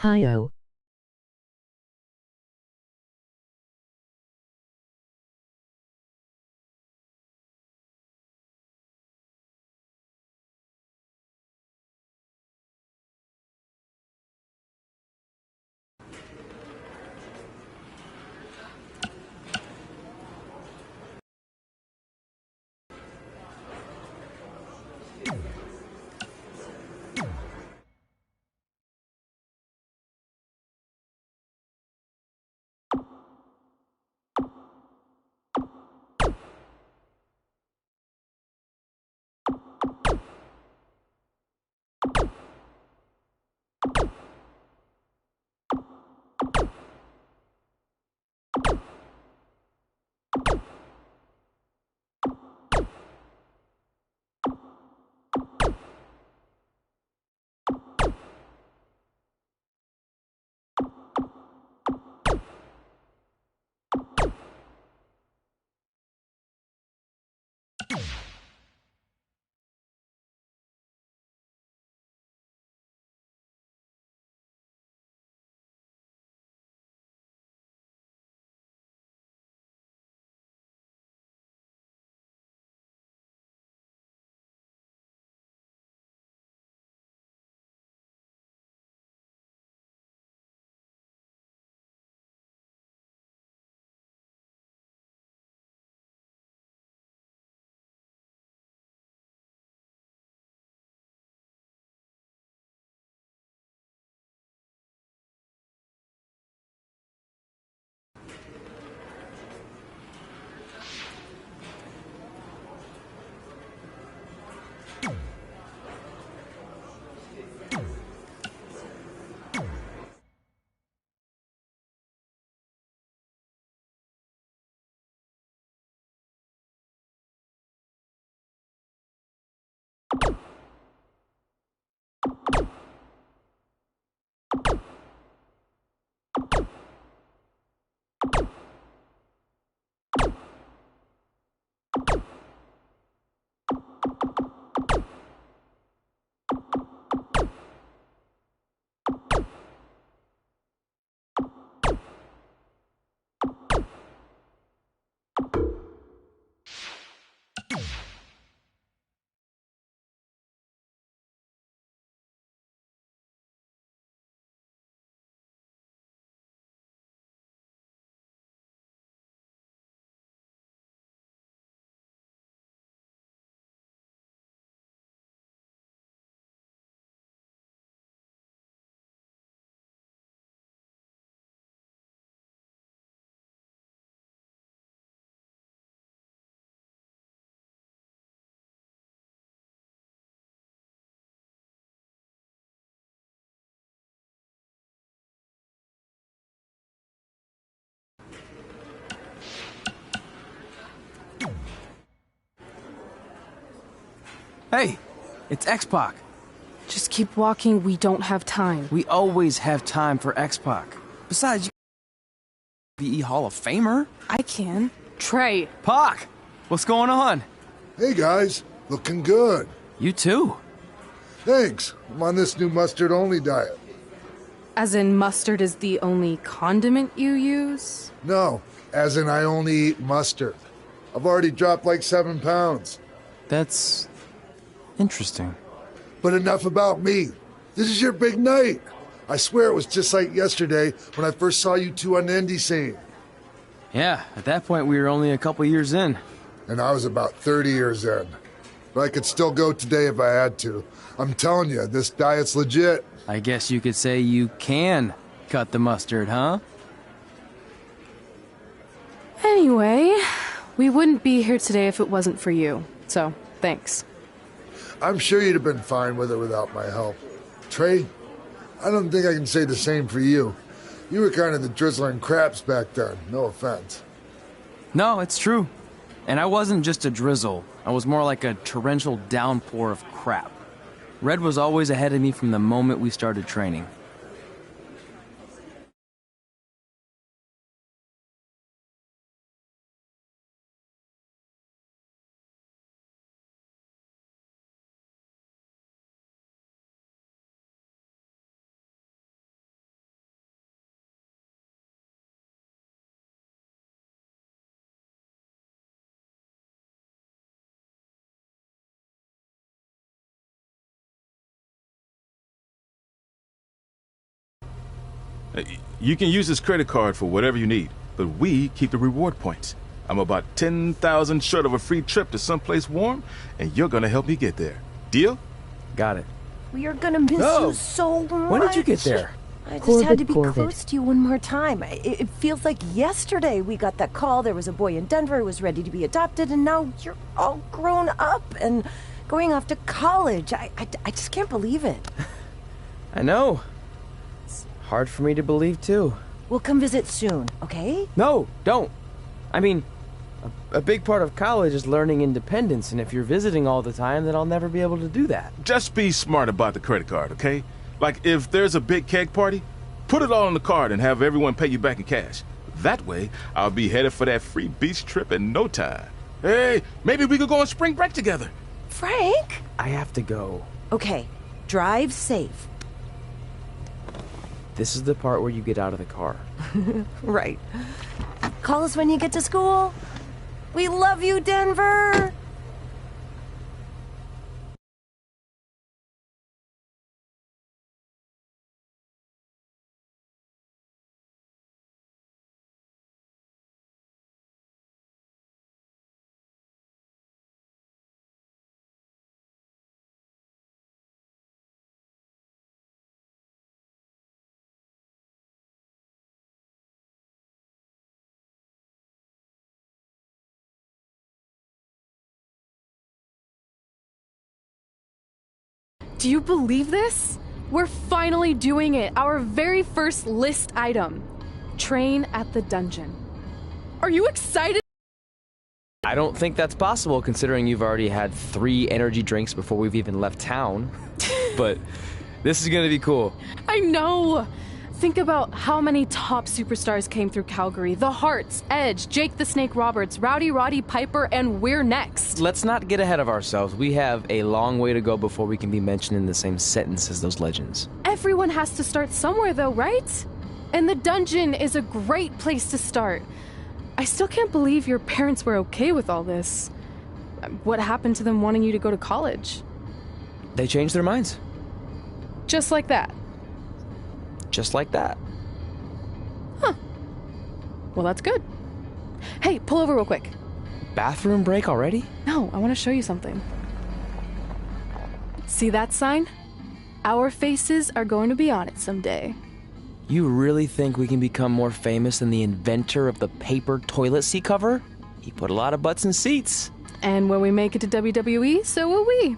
Hi-yo. Hey, it's X-Pac. Just keep walking, we don't have time. We always have time for X-Pac. Besides, you Hall of Famer? I can. Trey. Pac! What's going on? Hey guys, looking good. You too. Thanks. I'm on this new mustard-only diet. As in mustard is the only condiment you use? No, as in I only eat mustard. I've already dropped like 7 pounds. That's interesting. But enough about me. This is your big night. I swear it was just like yesterday when I first saw you two on the indie scene. Yeah, at that point we were only a couple years in. And I was about 30 years in. But I could still go today if I had to. I'm telling you, this diet's legit. I guess you could say you can cut the mustard, huh? Anyway, we wouldn't be here today if it wasn't for you. So, thanks. I'm sure you'd have been fine with it without my help. Trey, I don't think I can say the same for you. You were kind of the drizzling craps back then, no offense. No, it's true. And I wasn't just a drizzle. I was more like a torrential downpour of crap. Red was always ahead of me from the moment we started training. You can use this credit card for whatever you need, but we keep the reward points. I'm about 10,000 short of a free trip to someplace warm, and you're gonna help me get there. Deal? Got it. We are gonna miss you so much. When did you get there? I just had to be close to you one more time. It feels like yesterday we got that call. There was a boy in Denver who was ready to be adopted, and now you're all grown up and going off to college. I just can't believe it. I know. It's hard for me to believe, too. We'll come visit soon, okay? No, don't. I mean, a big part of college is learning independence, and if you're visiting all the time, then I'll never be able to do that. Just be smart about the credit card, okay? Like, if there's a big keg party, put it all on the card and have everyone pay you back in cash. That way, I'll be headed for that free beach trip in no time. Hey, maybe we could go on spring break together. Frank? I have to go. Okay, drive safe. This is the part where you get out of the car. Right. Call us when you get to school. We love you, Denver! Do you believe this? We're finally doing it. Our very first list item. Train at the dungeon. Are you excited? I don't think that's possible, considering you've already had 3 energy drinks before we've even left town. But this is gonna be cool. I know. Think about how many top superstars came through Calgary. The Hearts, Edge, Jake the Snake Roberts, Rowdy Roddy Piper, and we're next. Let's not get ahead of ourselves. We have a long way to go before we can be mentioned in the same sentence as those legends. Everyone has to start somewhere though, right? And the dungeon is a great place to start. I still can't believe your parents were okay with all this. What happened to them wanting you to go to college? They changed their minds. Just like that. Just like that. Huh. Well, that's good. Hey, pull over real quick. Bathroom break already? No, I want to show you something. See that sign? Our faces are going to be on it someday. You really think we can become more famous than the inventor of the paper toilet seat cover? He put a lot of butts in seats. And when we make it to WWE, so will we.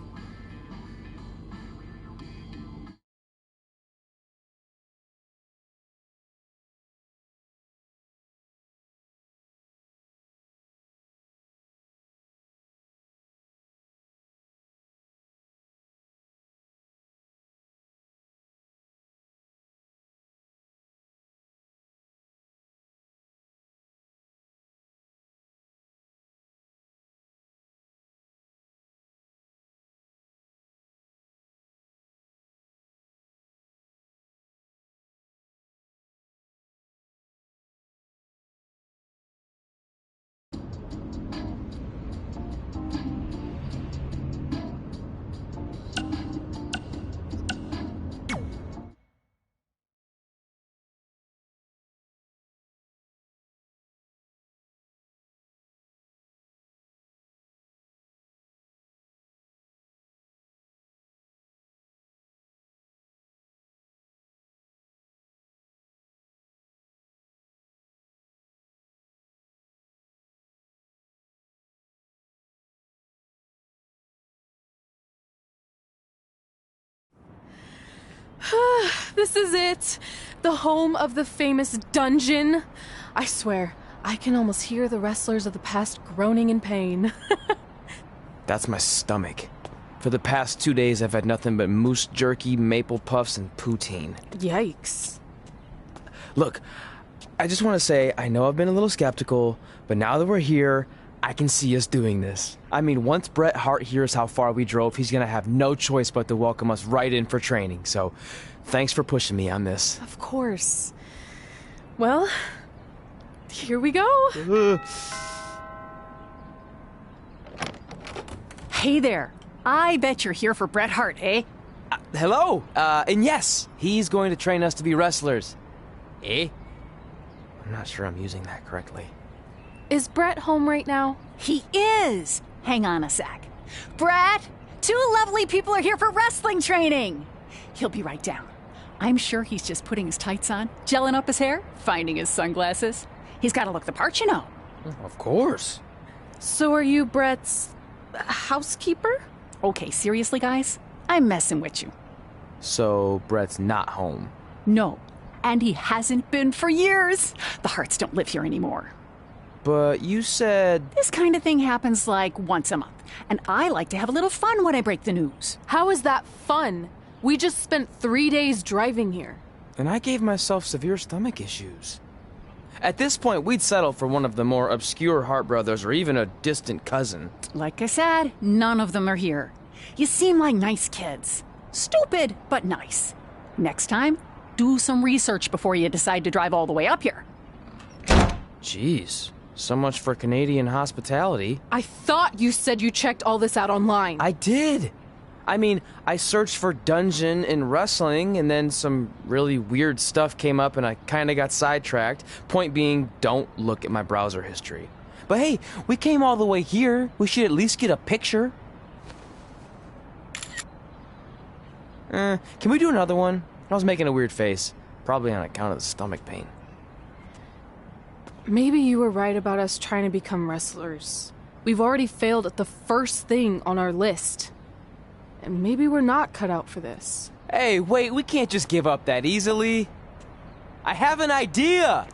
This is it. The home of the famous dungeon. I swear, I can almost hear the wrestlers of the past groaning in pain. That's my stomach. For the past 2 days, I've had nothing but moose jerky, maple puffs, and poutine. Yikes. Look, I just want to say, I know I've been a little skeptical, but now that we're here, I can see us doing this. I mean, once Bret Hart hears how far we drove, he's gonna have no choice but to welcome us right in for training. So, thanks for pushing me on this. Of course. Well, here we go. Hey there. I bet you're here for Bret Hart, eh? Hello. And yes, he's going to train us to be wrestlers. Eh? I'm not sure I'm using that correctly. Is Brett home right now? He is! Hang on a sec. Brett, 2 lovely people are here for wrestling training. He'll be right down. I'm sure he's just putting his tights on, gelling up his hair, finding his sunglasses. He's got to look the part, you know. Of course. So are you Brett's housekeeper? Okay, seriously, guys? I'm messing with you. So Brett's not home. No, and he hasn't been for years. The Harts don't live here anymore. But you said... This kind of thing happens like once a month, and I like to have a little fun when I break the news. How is that fun? We just spent 3 days driving here. And I gave myself severe stomach issues. At this point, we'd settle for one of the more obscure Hart brothers or even a distant cousin. Like I said, none of them are here. You seem like nice kids. Stupid, but nice. Next time, do some research before you decide to drive all the way up here. Jeez, so much for Canadian hospitality. I thought you said you checked all this out online. I did. I mean, I searched for dungeon in wrestling, and then some really weird stuff came up, and I kind of got sidetracked. Point being, don't look at my browser history. But hey, we came all the way here. We should at least get a picture. Can we do another one? I was making a weird face, probably on account of the stomach pain. Maybe you were right about us trying to become wrestlers. We've already failed at the first thing on our list. And maybe we're not cut out for this. Hey, wait, we can't just give up that easily. I have an idea!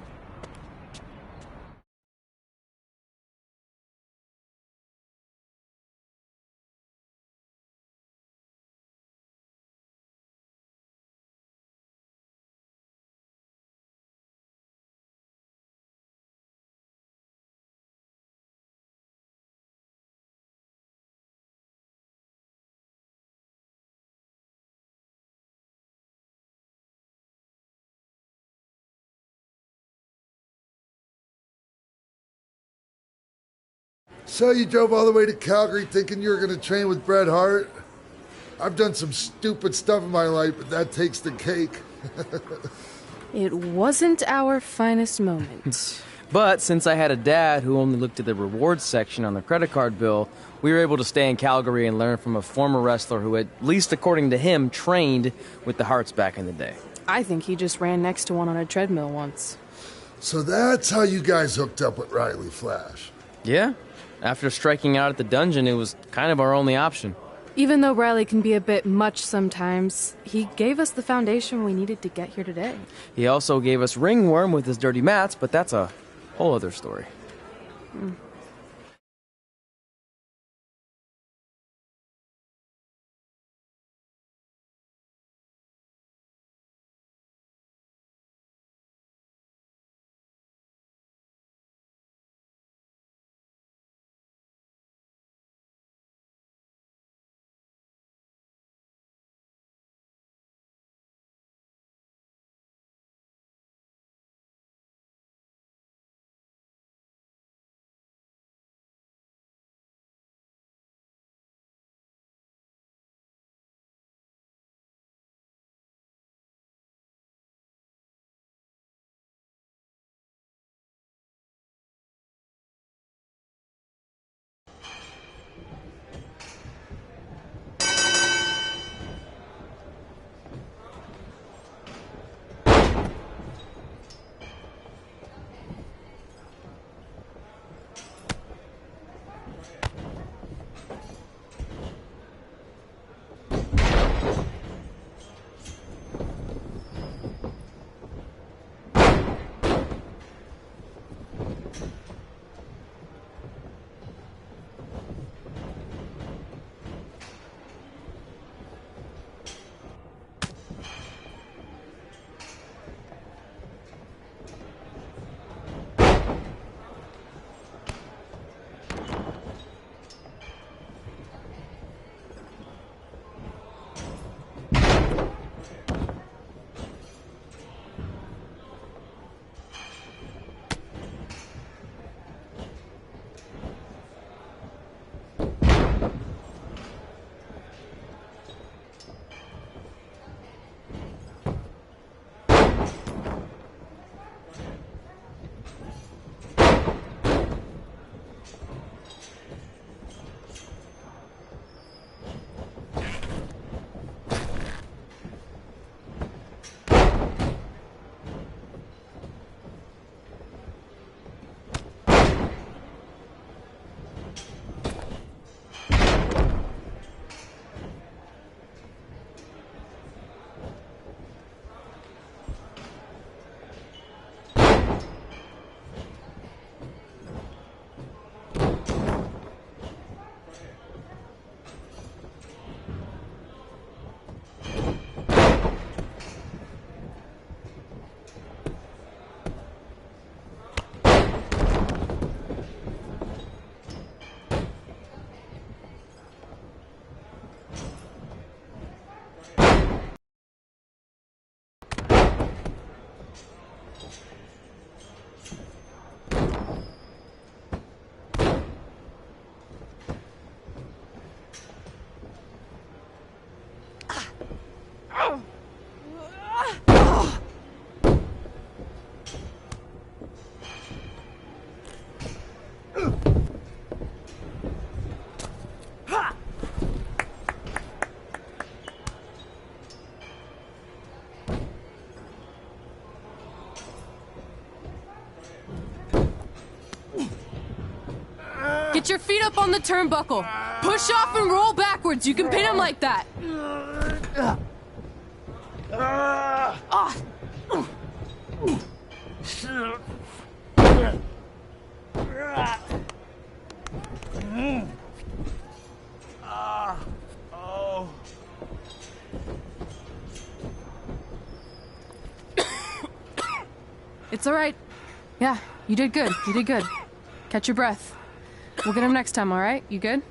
So you drove all the way to Calgary thinking you were going to train with Bret Hart? I've done some stupid stuff in my life, but that takes the cake. It wasn't our finest moment. But since I had a dad who only looked at the rewards section on the credit card bill, we were able to stay in Calgary and learn from a former wrestler who, at least according to him, trained with the Harts back in the day. I think he just ran next to one on a treadmill once. So that's how you guys hooked up with Riley Flash. Yeah. After striking out at the dungeon, it was kind of our only option. Even though Riley can be a bit much sometimes, he gave us the foundation we needed to get here today. He also gave us Ringworm with his dirty mats, but that's a whole other story. Get your feet up on the turnbuckle. Push off and roll backwards. You can pin him like that. It's all right. Yeah, you did good. You did good. Catch your breath. We'll get him next time, all right? You good?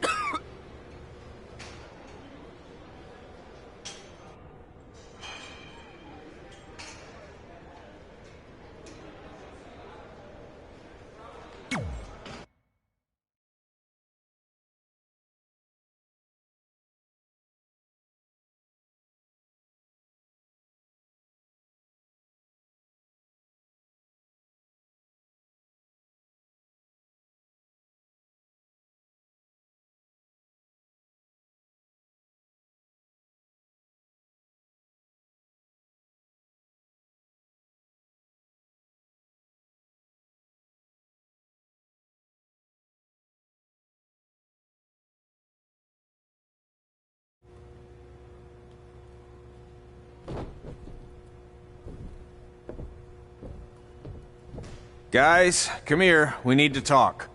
Guys, come here. We need to talk.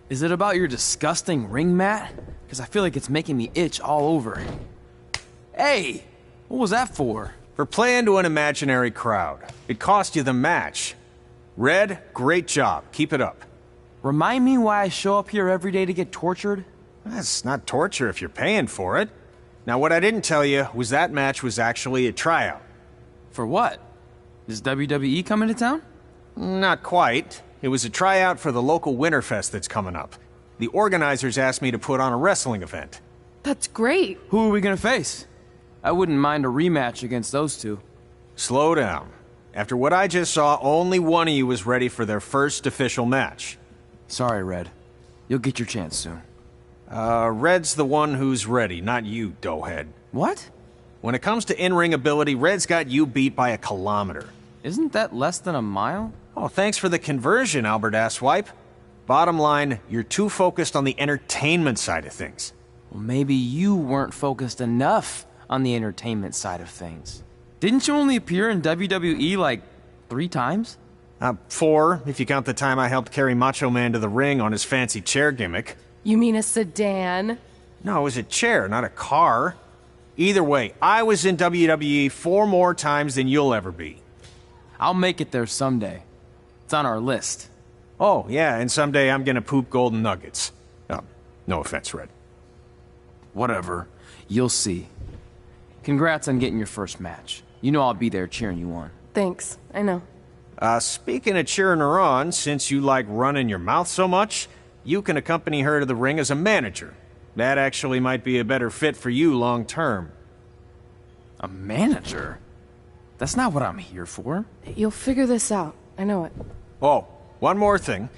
Is it about your disgusting ring mat? Because I feel like it's making me itch all over. Hey! What was that for? For playing to an imaginary crowd. It cost you the match. Red, great job. Keep it up. Remind me why I show up here every day to get tortured? That's not torture if you're paying for it. Now, what I didn't tell you was that match was actually a tryout. For what? Is WWE coming to town? Not quite. It was a tryout for the local Winterfest that's coming up. The organizers asked me to put on a wrestling event. That's great. Who are we gonna face? I wouldn't mind a rematch against those two. Slow down. After what I just saw, only one of you was ready for their first official match. Sorry, Red. You'll get your chance soon. Red's the one who's ready, not you, doughhead. What? When it comes to in-ring ability, Red's got you beat by a kilometer. Isn't that less than a mile? Oh, thanks for the conversion, Albert Asswipe. Bottom line, you're too focused on the entertainment side of things. Well, maybe you weren't focused enough on the entertainment side of things. Didn't you only appear in WWE like 3 times? 4, if you count the time I helped carry Macho Man to the ring on his fancy chair gimmick. You mean a sedan? No, it was a chair, not a car. Either way, I was in WWE 4 more times than you'll ever be. I'll make it there someday. It's on our list. Oh, yeah, and someday I'm gonna poop golden nuggets. No offense, Red. Whatever. You'll see. Congrats on getting your first match. You know I'll be there cheering you on. Thanks. I know. Speaking of cheering her on, since you like running your mouth so much, you can accompany her to the ring as a manager. That actually might be a better fit for you long term. A manager? That's not what I'm here for. You'll figure this out. I know it. Oh, one more thing.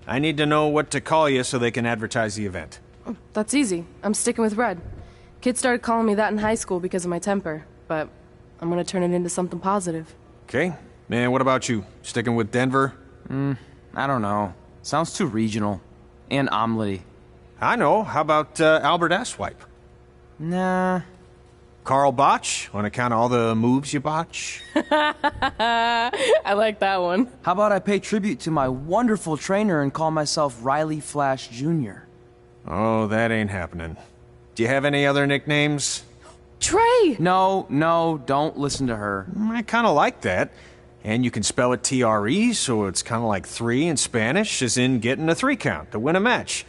I need to know what to call you so they can advertise the event. Oh, that's easy. I'm sticking with Red. Kids started calling me that in high school because of my temper, but I'm gonna turn it into something positive. Okay. Man, what about you? Sticking with Denver? I don't know. Sounds too regional. And omelette-y. I know. How about Albert Asswipe? Nah. Carl Botch, on account of all the moves you botch? I like that one. How about I pay tribute to my wonderful trainer and call myself Riley Flash Jr.? Oh, that ain't happening. Do you have any other nicknames? Trey! No, don't listen to her. I kind of like that. And you can spell it T-R-E, so it's kind of like 3 in Spanish, as in getting a 3 count to win a match.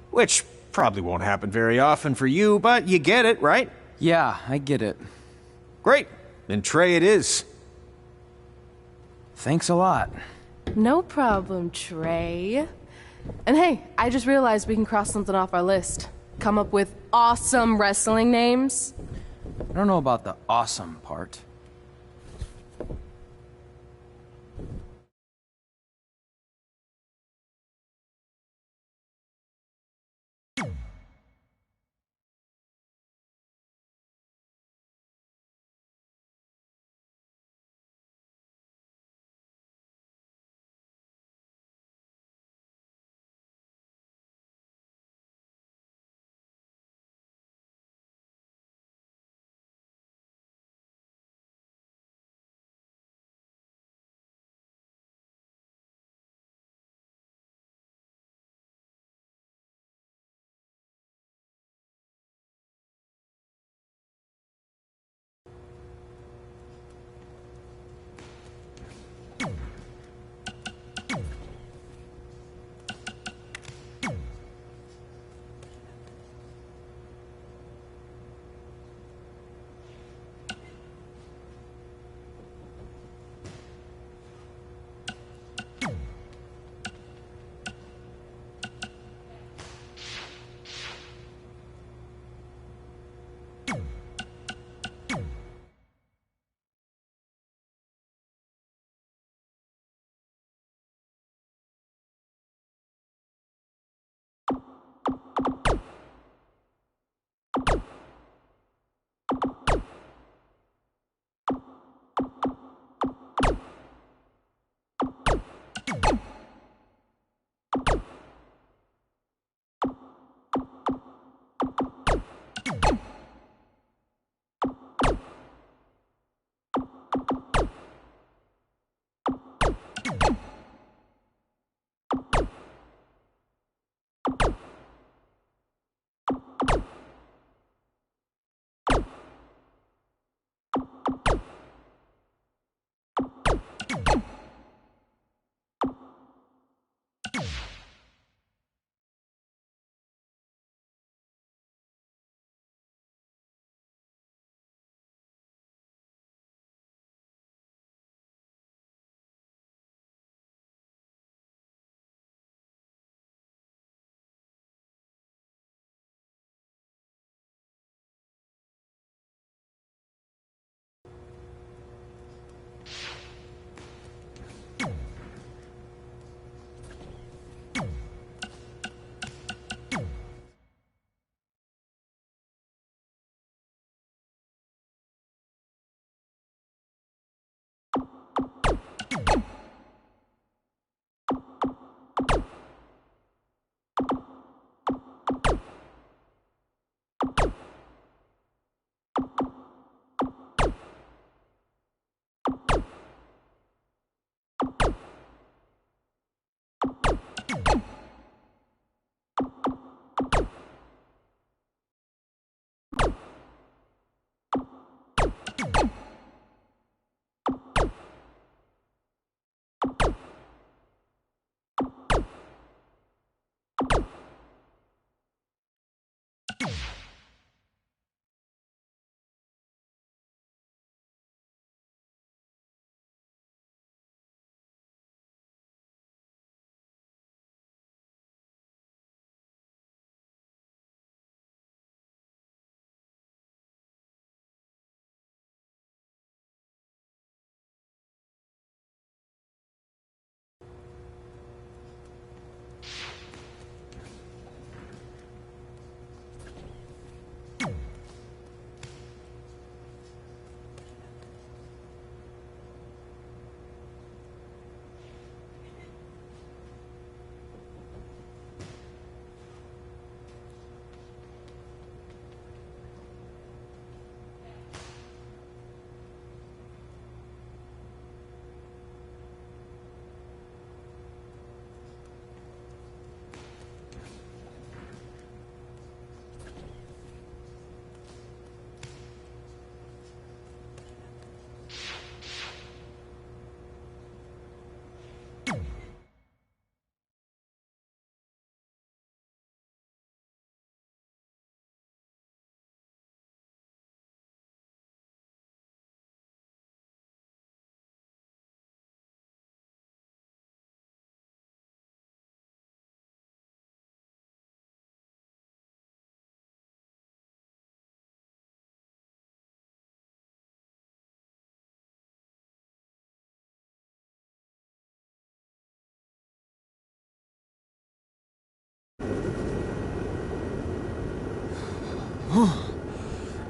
Which probably won't happen very often for you, but you get it, right? Yeah, I get it. Great. Then Trey it is. Thanks a lot. No problem, Trey. And hey, I just realized we can cross something off our list. Come up with awesome wrestling names. I don't know about the awesome part.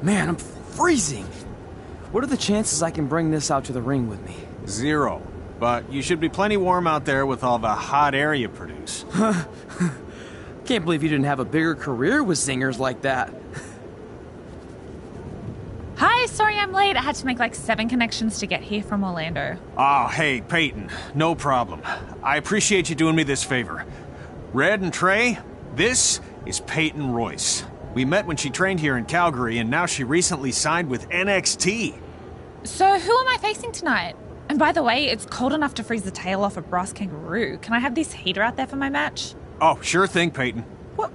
Man, I'm freezing. What are the chances I can bring this out to the ring with me? 0. But you should be plenty warm out there with all the hot air you produce. Can't believe you didn't have a bigger career with zingers like that. Hi, sorry I'm late. I had to make like 7 connections to get here from Orlando. Oh, hey, Peyton. No problem. I appreciate you doing me this favor. Red and Trey, this is Peyton Royce. We met when she trained here in Calgary, and now she recently signed with NXT. So who am I facing tonight? And by the way, it's cold enough to freeze the tail off a brass kangaroo. Can I have this heater out there for my match? Oh, sure thing, Peyton. What?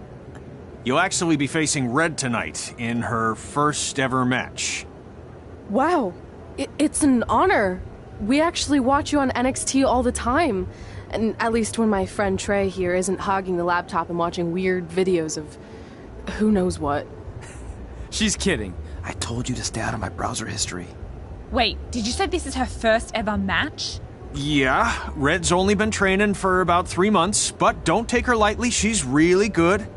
You'll actually be facing Red tonight in her first ever match. Wow, it's an honor. We actually watch you on NXT all the time. And at least when my friend Trey here isn't hogging the laptop and watching weird videos of who knows what. She's kidding. I told you to stay out of my browser history. Wait, did you say this is her first ever match? Yeah, Red's only been training for about 3 months, but don't take her lightly, she's really good.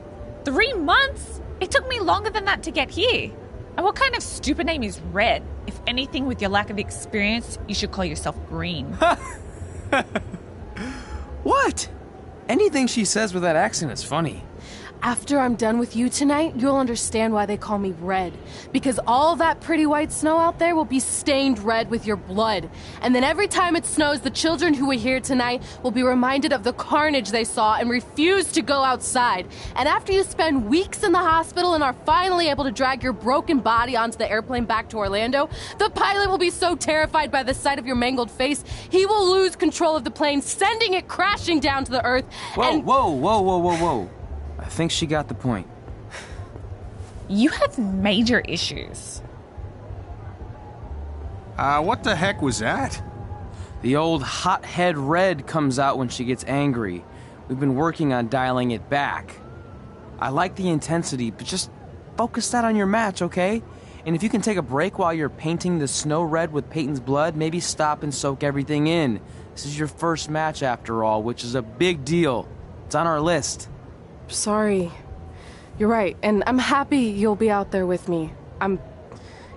3 months? It took me longer than that to get here. And what kind of stupid name is Red? If anything, with your lack of experience, you should call yourself Green. What? Anything she says with that accent is funny. After I'm done with you tonight, you'll understand why they call me Red. Because all that pretty white snow out there will be stained red with your blood. And then every time it snows, the children who were here tonight will be reminded of the carnage they saw and refuse to go outside. And after you spend weeks in the hospital and are finally able to drag your broken body onto the airplane back to Orlando, the pilot will be so terrified by the sight of your mangled face, he will lose control of the plane, sending it crashing down to the earth. Whoa. I think she got the point. You have major issues. What the heck was that? The old hothead Red comes out when she gets angry. We've been working on dialing it back. I like the intensity, but just focus that on your match, okay? And if you can take a break while you're painting the snow red with Peyton's blood, maybe stop and soak everything in. This is your first match after all, which is a big deal. It's on our list. Sorry. You're right, and I'm happy you'll be out there with me. I'm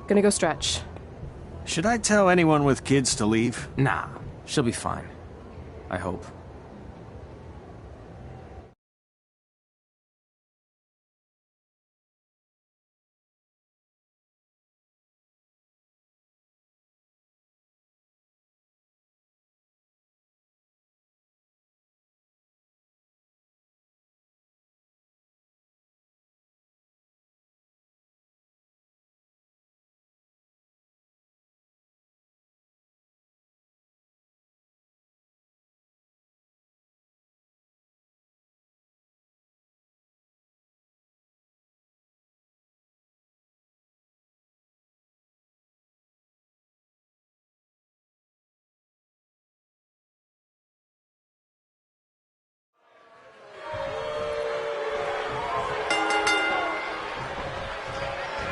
gonna go stretch. Should I tell anyone with kids to leave? Nah, she'll be fine. I hope.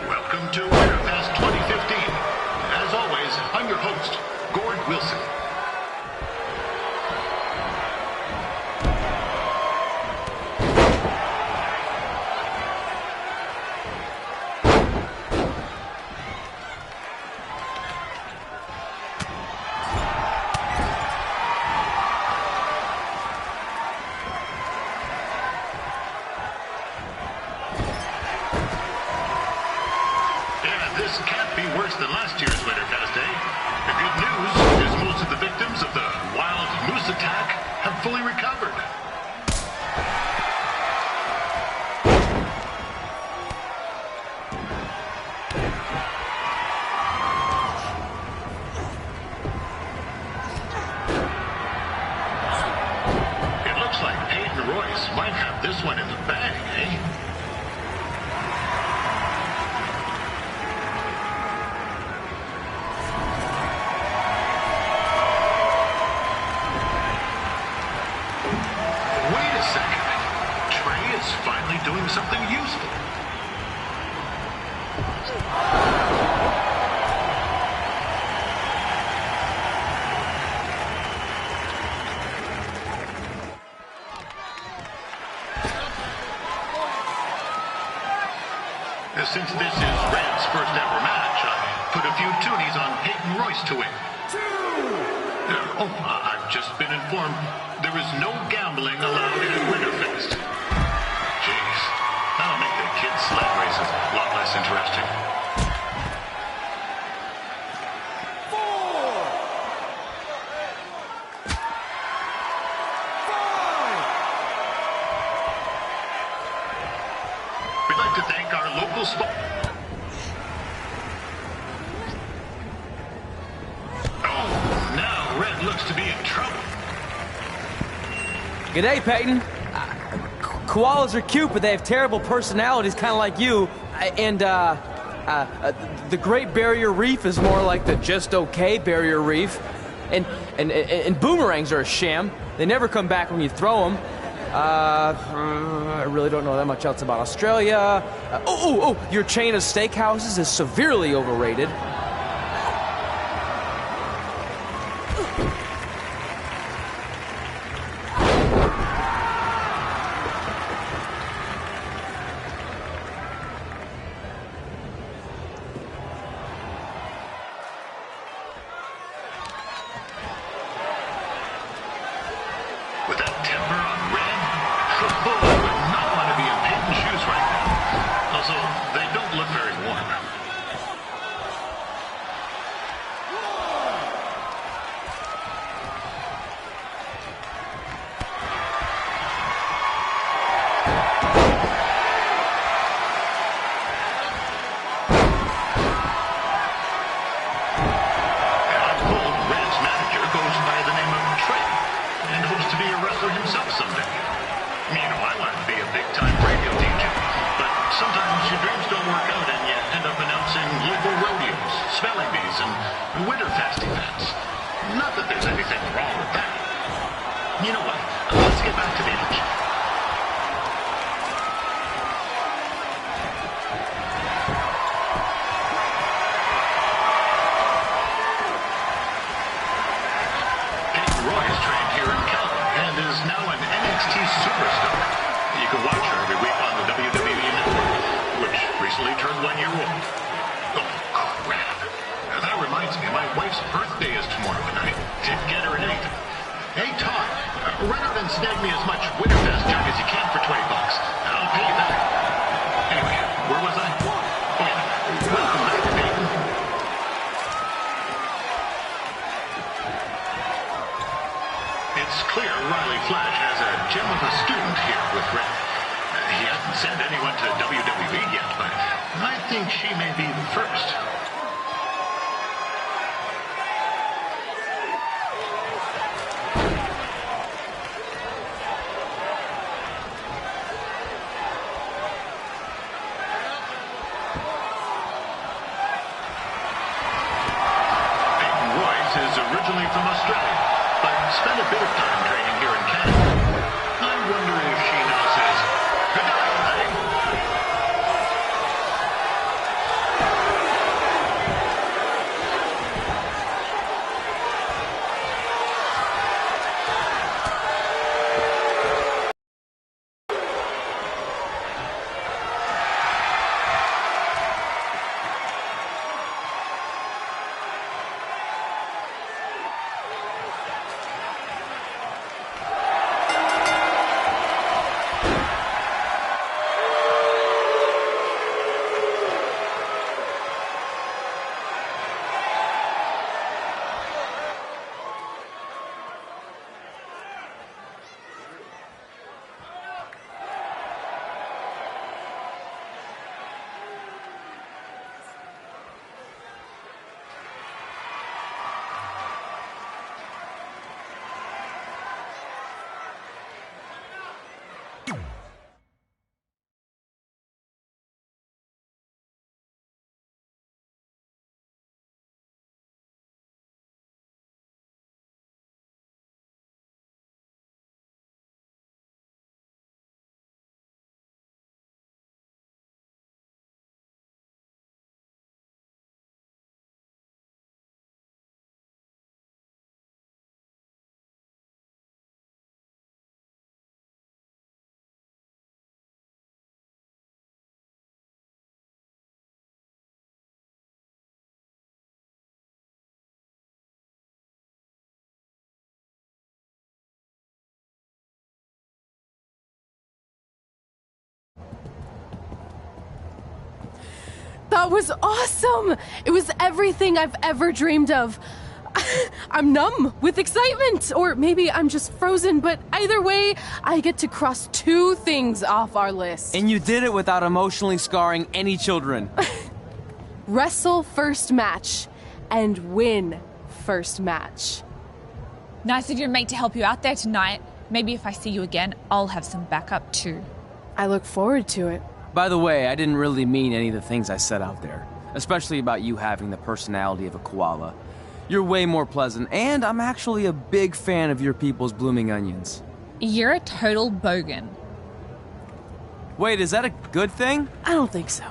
Welcome to Winterfest 2015. As always, I'm your host, Gord Wilson. This can't be worse than last year's Winterfest, eh? The good news is most of the victims of the wild moose attack have fully recovered. It looks like Peyton Royce might have this one in the bag, eh? Finally doing something useful. Since this is Red's first ever match, I put a few toonies on Peyton Royce to win. I've just been informed there is no gambling allowed at Winterfest. Jeez, that'll make the kids' sled races a lot less interesting. We'd like to thank our local sponsor. Oh, now Red looks to be in trouble. G'day, Peyton. Koalas are cute, but they have terrible personalities, kind of like you. And the Great Barrier Reef is more like the just okay Barrier Reef. And boomerangs are a sham. They never come back when you throw them. I really don't know that much else about Australia. Your chain of steakhouses is severely overrated. With that temper on Red, I would not want to be in Peyton's shoes right now. Also, they don't look very warm. I'm told Red's manager goes by the name of Trey and hopes to be a wrestler himself someday. You know, I wanted to be a big-time radio DJ, but sometimes your dreams don't work out and you end up announcing local rodeos, spelling bees, and Winterfest events. Not that there's anything wrong with that. You know what? Let's get back to the action. Peyton Royce trained here in Calgary and is now an NXT superstar. You can watch her every week on the WWE Network, which recently turned 1 year old. Oh, crap. That reminds me, my wife's birthday is tomorrow and I didn't get her anything. Hey, Todd, run out and snag me as much Winterfest junk as you can for $20. I'll pay you back. Anyway, where was I? Oh, yeah. Welcome back, Peyton. It's clear Riley Flash has a gem of a student here with Red. He hasn't sent anyone to WWE yet, but I think she may be the first. Peyton Royce is originally from Australia, but spent a bit of time training here in Canada. I wonder if she now says, "Good night, honey." That was awesome! It was everything I've ever dreamed of. I'm numb with excitement, or maybe I'm just frozen, but either way, I get to cross 2 things off our list. And you did it without emotionally scarring any children. Wrestle first match and win first match. Nice of your mate to help you out there tonight. Maybe if I see you again, I'll have some backup too. I look forward to it. By the way, I didn't really mean any of the things I said out there, especially about you having the personality of a koala. You're way more pleasant, and I'm actually a big fan of your people's blooming onions. You're a total bogan. Wait, is that a good thing? I don't think so.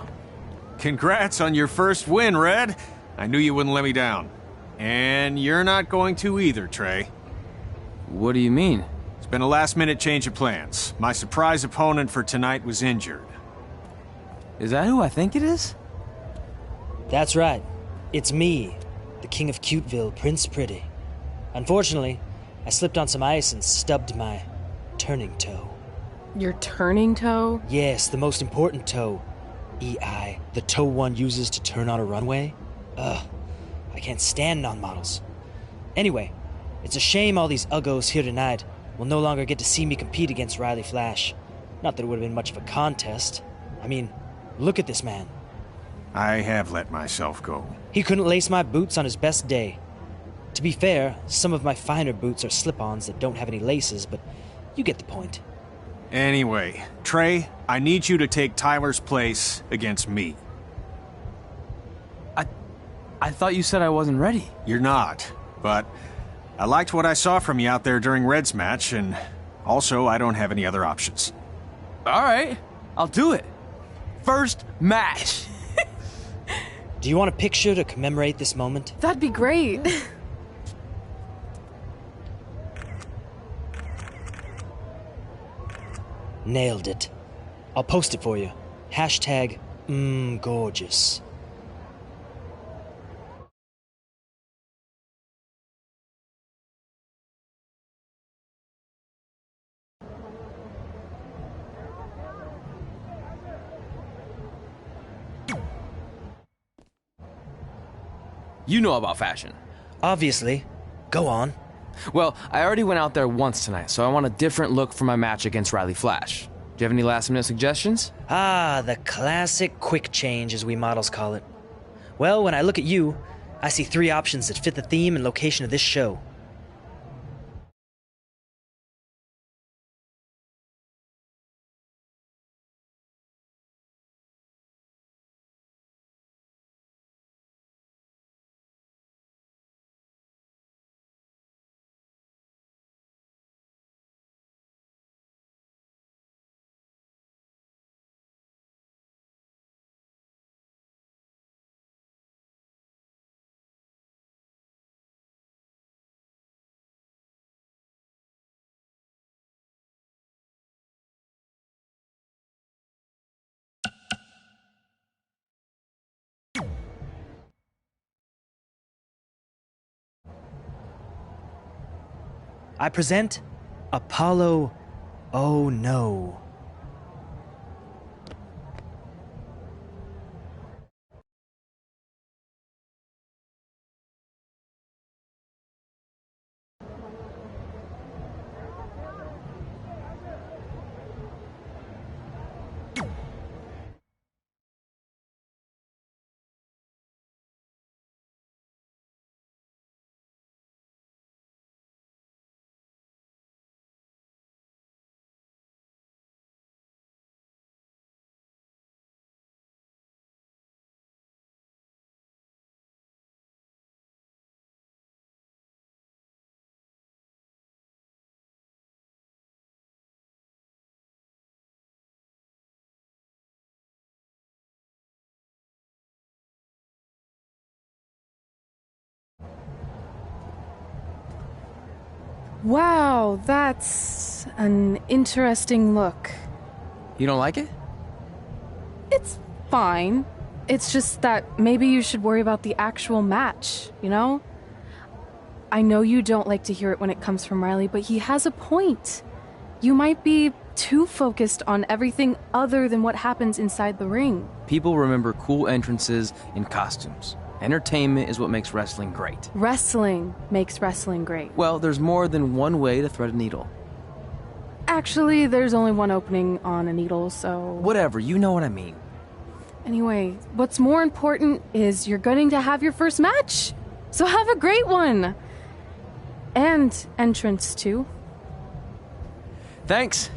Congrats on your first win, Red. I knew you wouldn't let me down. And you're not going to either, Trey. What do you mean? It's been a last-minute change of plans. My surprise opponent for tonight was injured. Is that who I think it is? That's right. It's me, the King of Cuteville, Prince Pretty. Unfortunately, I slipped on some ice and stubbed my turning toe. Your turning toe? Yes, the most important toe. EI, the toe one uses to turn on a runway. Ugh, I can't stand non-models. Anyway, it's a shame all these uggos here tonight will no longer get to see me compete against Riley Flash. Not that it would have been much of a contest. I mean, look at this man. I have let myself go. He couldn't lace my boots on his best day. To be fair, some of my finer boots are slip-ons that don't have any laces, but you get the point. Anyway, Trey, I need you to take Tyler's place against me. I thought you said I wasn't ready. You're not, but I liked what I saw from you out there during Red's match, and also I don't have any other options. All right, I'll do it. First match. Do you want a picture to commemorate this moment? That'd be great. Nailed it. I'll post it for you. Hashtag gorgeous. You know about fashion. Obviously. Go on. Well, I already went out there once tonight, so I want a different look for my match against Riley Flash. Do you have any last-minute suggestions? Ah, the classic quick change, as we models call it. Well, when I look at you, I see 3 options that fit the theme and location of this show. I present Apollo Oh No. Wow, that's an interesting look. You don't like it? It's fine. It's just that maybe you should worry about the actual match, you know? I know you don't like to hear it when it comes from Riley, but he has a point. You might be too focused on everything other than what happens inside the ring. People remember cool entrances and costumes. Entertainment is what makes wrestling great. Wrestling makes wrestling great. Well, there's more than one way to thread a needle. Actually, there's only one opening on a needle, so... Whatever, you know what I mean. Anyway, what's more important is you're going to have your first match. So have a great one. And entrance, too. Thanks.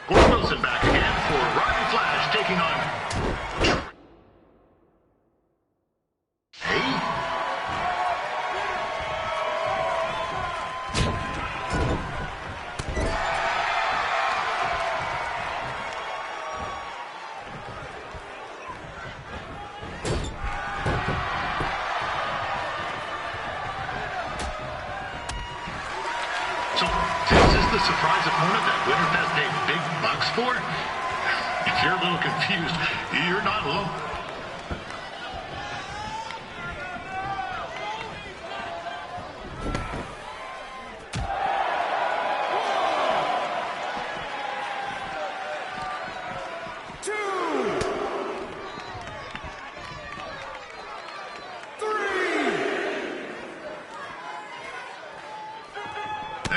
Wilson back again for Ryan Flash taking on... So, this is the surprise opponent that Winterfest paid big bucks for? If you're a little confused, you're not alone.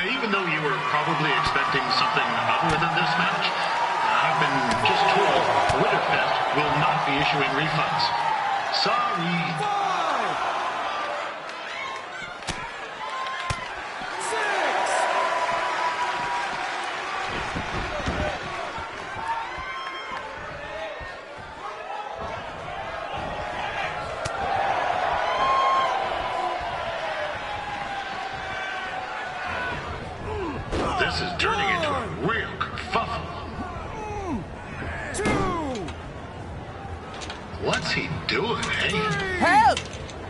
Even though you were probably expecting something other than this match, I've been just told Winterfest will not be issuing refunds. Sorry. 6. This is turning into a real kerfuffle. What's he doing, eh? Help!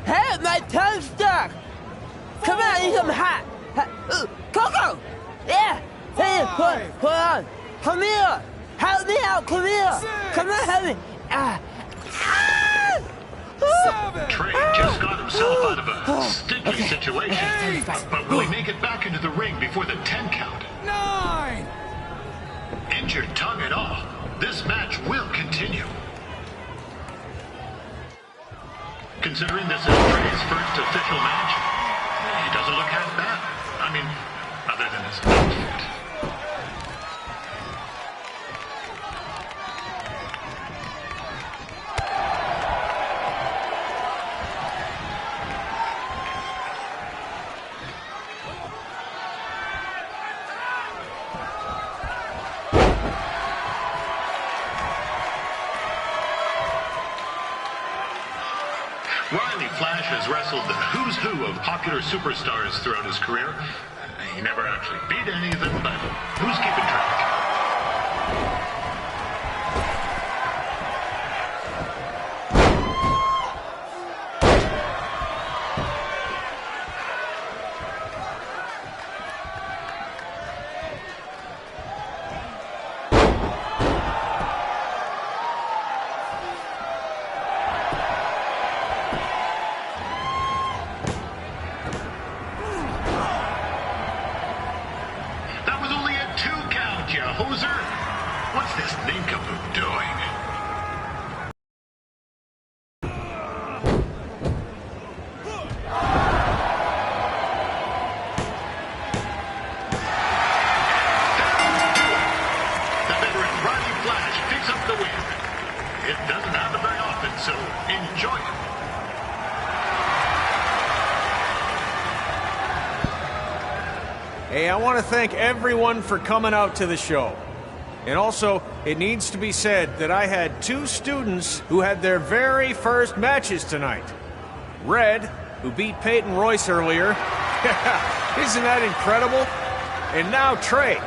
Help! My tongue's stuck! Come on, I need some hot! Coco! Yeah! Hey, hold on! Come here! Help me out! Come here! Come on, help me! Trey just got himself out of a sticky situation. But will he make it back into the ring before the 10 count? 9! Injured tongue and all, this match will continue. Considering this is Trey's first official match, he doesn't look half bad. I mean, other than his outfit. Riley Flash has wrestled the who's who of popular superstars throughout his career. He never actually beat any of them, but who's keeping track? What's this nincompoop doing? The veteran Riley Flash picks up the win. It doesn't happen very often, so enjoy it. Hey, I want to thank everyone for coming out to the show. And also, it needs to be said that I had 2 students who had their very first matches tonight. Red, who beat Peyton Royce earlier. Isn't that incredible? And now Trey,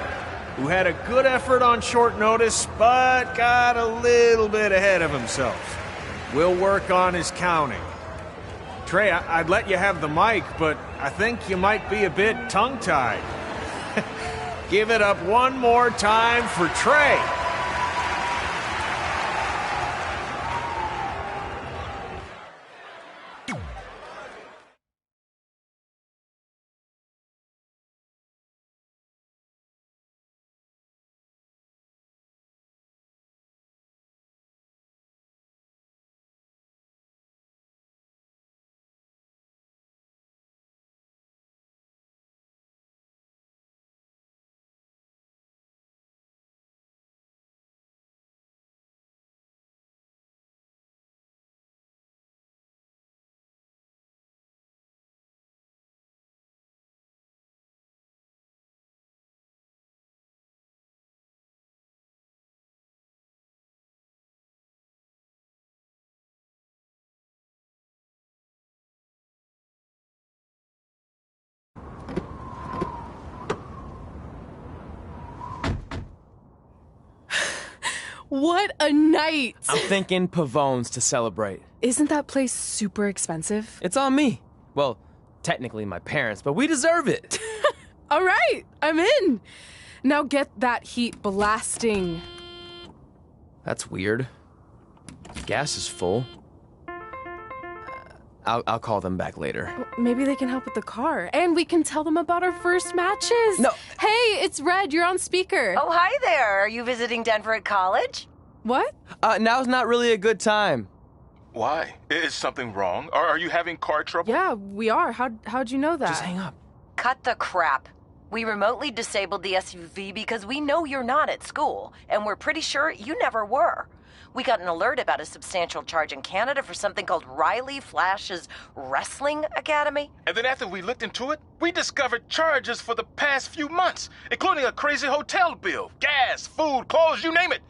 who had a good effort on short notice, but got a little bit ahead of himself. We'll work on his counting. Trey, I'd let you have the mic, but I think you might be a bit tongue-tied. Give it up one more time for Trey. What a night! I'm thinking Pavone's to celebrate. Isn't that place super expensive? It's on me. Well, technically my parents, but we deserve it. All right, I'm in. Now get that heat blasting. That's weird. Gas is full. I'll call them back later. Maybe they can help with the car. And we can tell them about our first matches. No. Hey, it's Red. You're on speaker. Oh, hi there. Are you visiting Denver at college? What? Now's not really a good time. Why? Is something wrong? Are you having car trouble? Yeah, we are. How'd you know that? Just hang up. Cut the crap. We remotely disabled the SUV because we know you're not at school, and we're pretty sure you never were. We got an alert about a substantial charge in Canada for something called Riley Flash's Wrestling Academy. And then after we looked into it, we discovered charges for the past few months, including a crazy hotel bill, gas, food, clothes, you name it.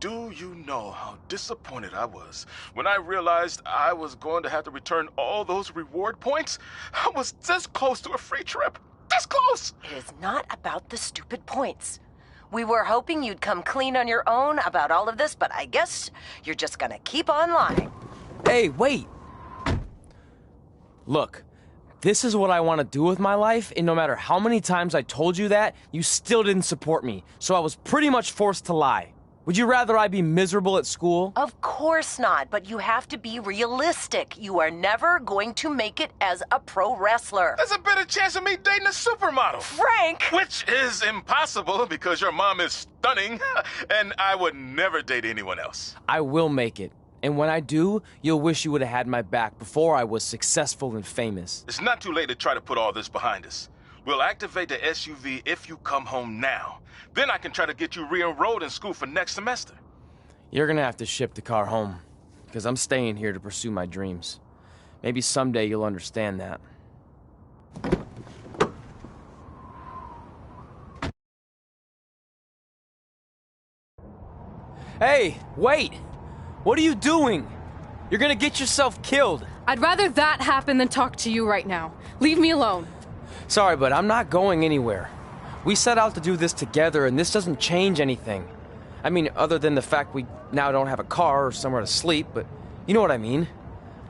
Do you know how disappointed I was when I realized I was going to have to return all those reward points? I was this close to a free trip. This close! It is not about the stupid points. We were hoping you'd come clean on your own about all of this, but I guess you're just gonna keep on lying. Hey, wait! Look, this is what I want to do with my life, and no matter how many times I told you that, you still didn't support me, so I was pretty much forced to lie. Would you rather I be miserable at school? Of course not, but you have to be realistic. You are never going to make it as a pro wrestler. There's a better chance of me dating a supermodel. Frank! Which is impossible because your mom is stunning, and I would never date anyone else. I will make it. And when I do, you'll wish you would have had my back before I was successful and famous. It's not too late to try to put all this behind us. We'll activate the SUV if you come home now. Then I can try to get you re-enrolled in school for next semester. You're gonna have to ship the car home, because I'm staying here to pursue my dreams. Maybe someday you'll understand that. Hey, wait! What are you doing? You're gonna get yourself killed. I'd rather that happen than talk to you right now. Leave me alone. Sorry, but I'm not going anywhere. We set out to do this together, and this doesn't change anything. I mean, other than the fact we now don't have a car or somewhere to sleep, but you know what I mean.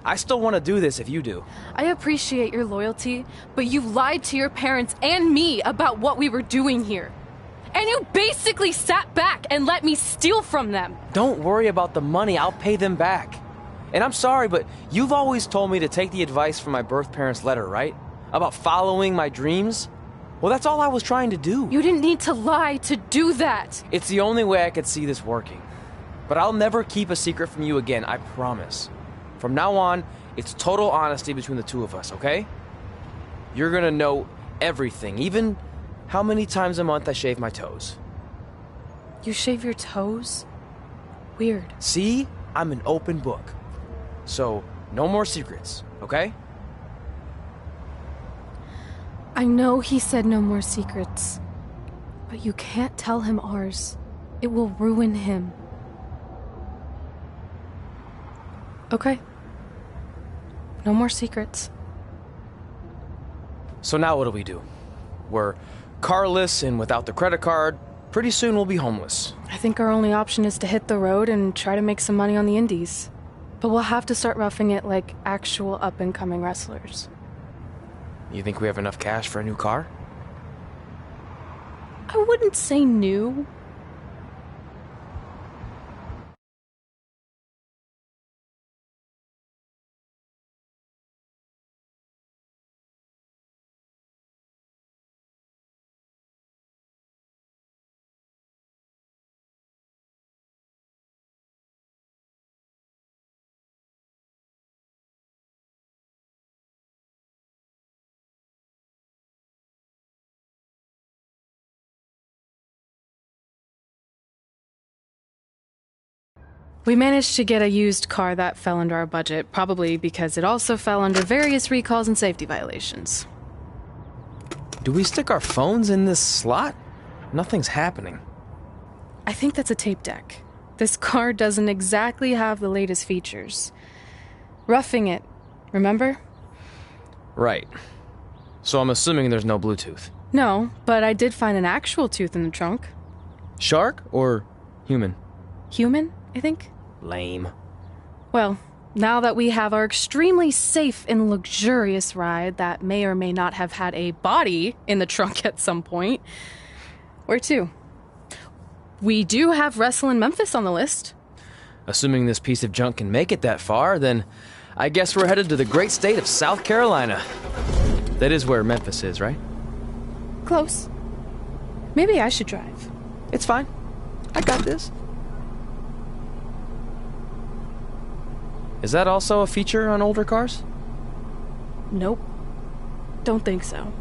I still want to do this if you do. I appreciate your loyalty, but you lied to your parents and me about what we were doing here. And you basically sat back and let me steal from them. Don't worry about the money, I'll pay them back. And I'm sorry, but you've always told me to take the advice from my birth parents' letter, right? About following my dreams? Well, that's all I was trying to do. You didn't need to lie to do that. It's the only way I could see this working. But I'll never keep a secret from you again, I promise. From now on, it's total honesty between the two of us, okay? You're gonna know everything, even how many times a month I shave my toes. You shave your toes? Weird. See? I'm an open book. So, no more secrets, okay? I know he said no more secrets, but you can't tell him ours. It will ruin him. Okay. No more secrets. So now what do? We're carless and without the credit card. Pretty soon we'll be homeless. I think our only option is to hit the road and try to make some money on the indies. But we'll have to start roughing it like actual up-and-coming wrestlers. You think we have enough cash for a new car? I wouldn't say new. We managed to get a used car that fell under our budget, probably because it also fell under various recalls and safety violations. Do we stick our phones in this slot? Nothing's happening. I think that's a tape deck. This car doesn't exactly have the latest features. Roughing it, remember? Right. So I'm assuming there's no Bluetooth. No, but I did find an actual tooth in the trunk. Shark or human? Human, I think. Lame. Well, now that we have our extremely safe and luxurious ride that may or may not have had a body in the trunk at some point, where to? We do have Wrestle in Memphis on the list. Assuming this piece of junk can make it that far, then I guess we're headed to the great state of South Carolina. That is where Memphis is, right? Close. Maybe I should drive. It's fine. I got this. Is that also a feature on older cars? Nope. Don't think so.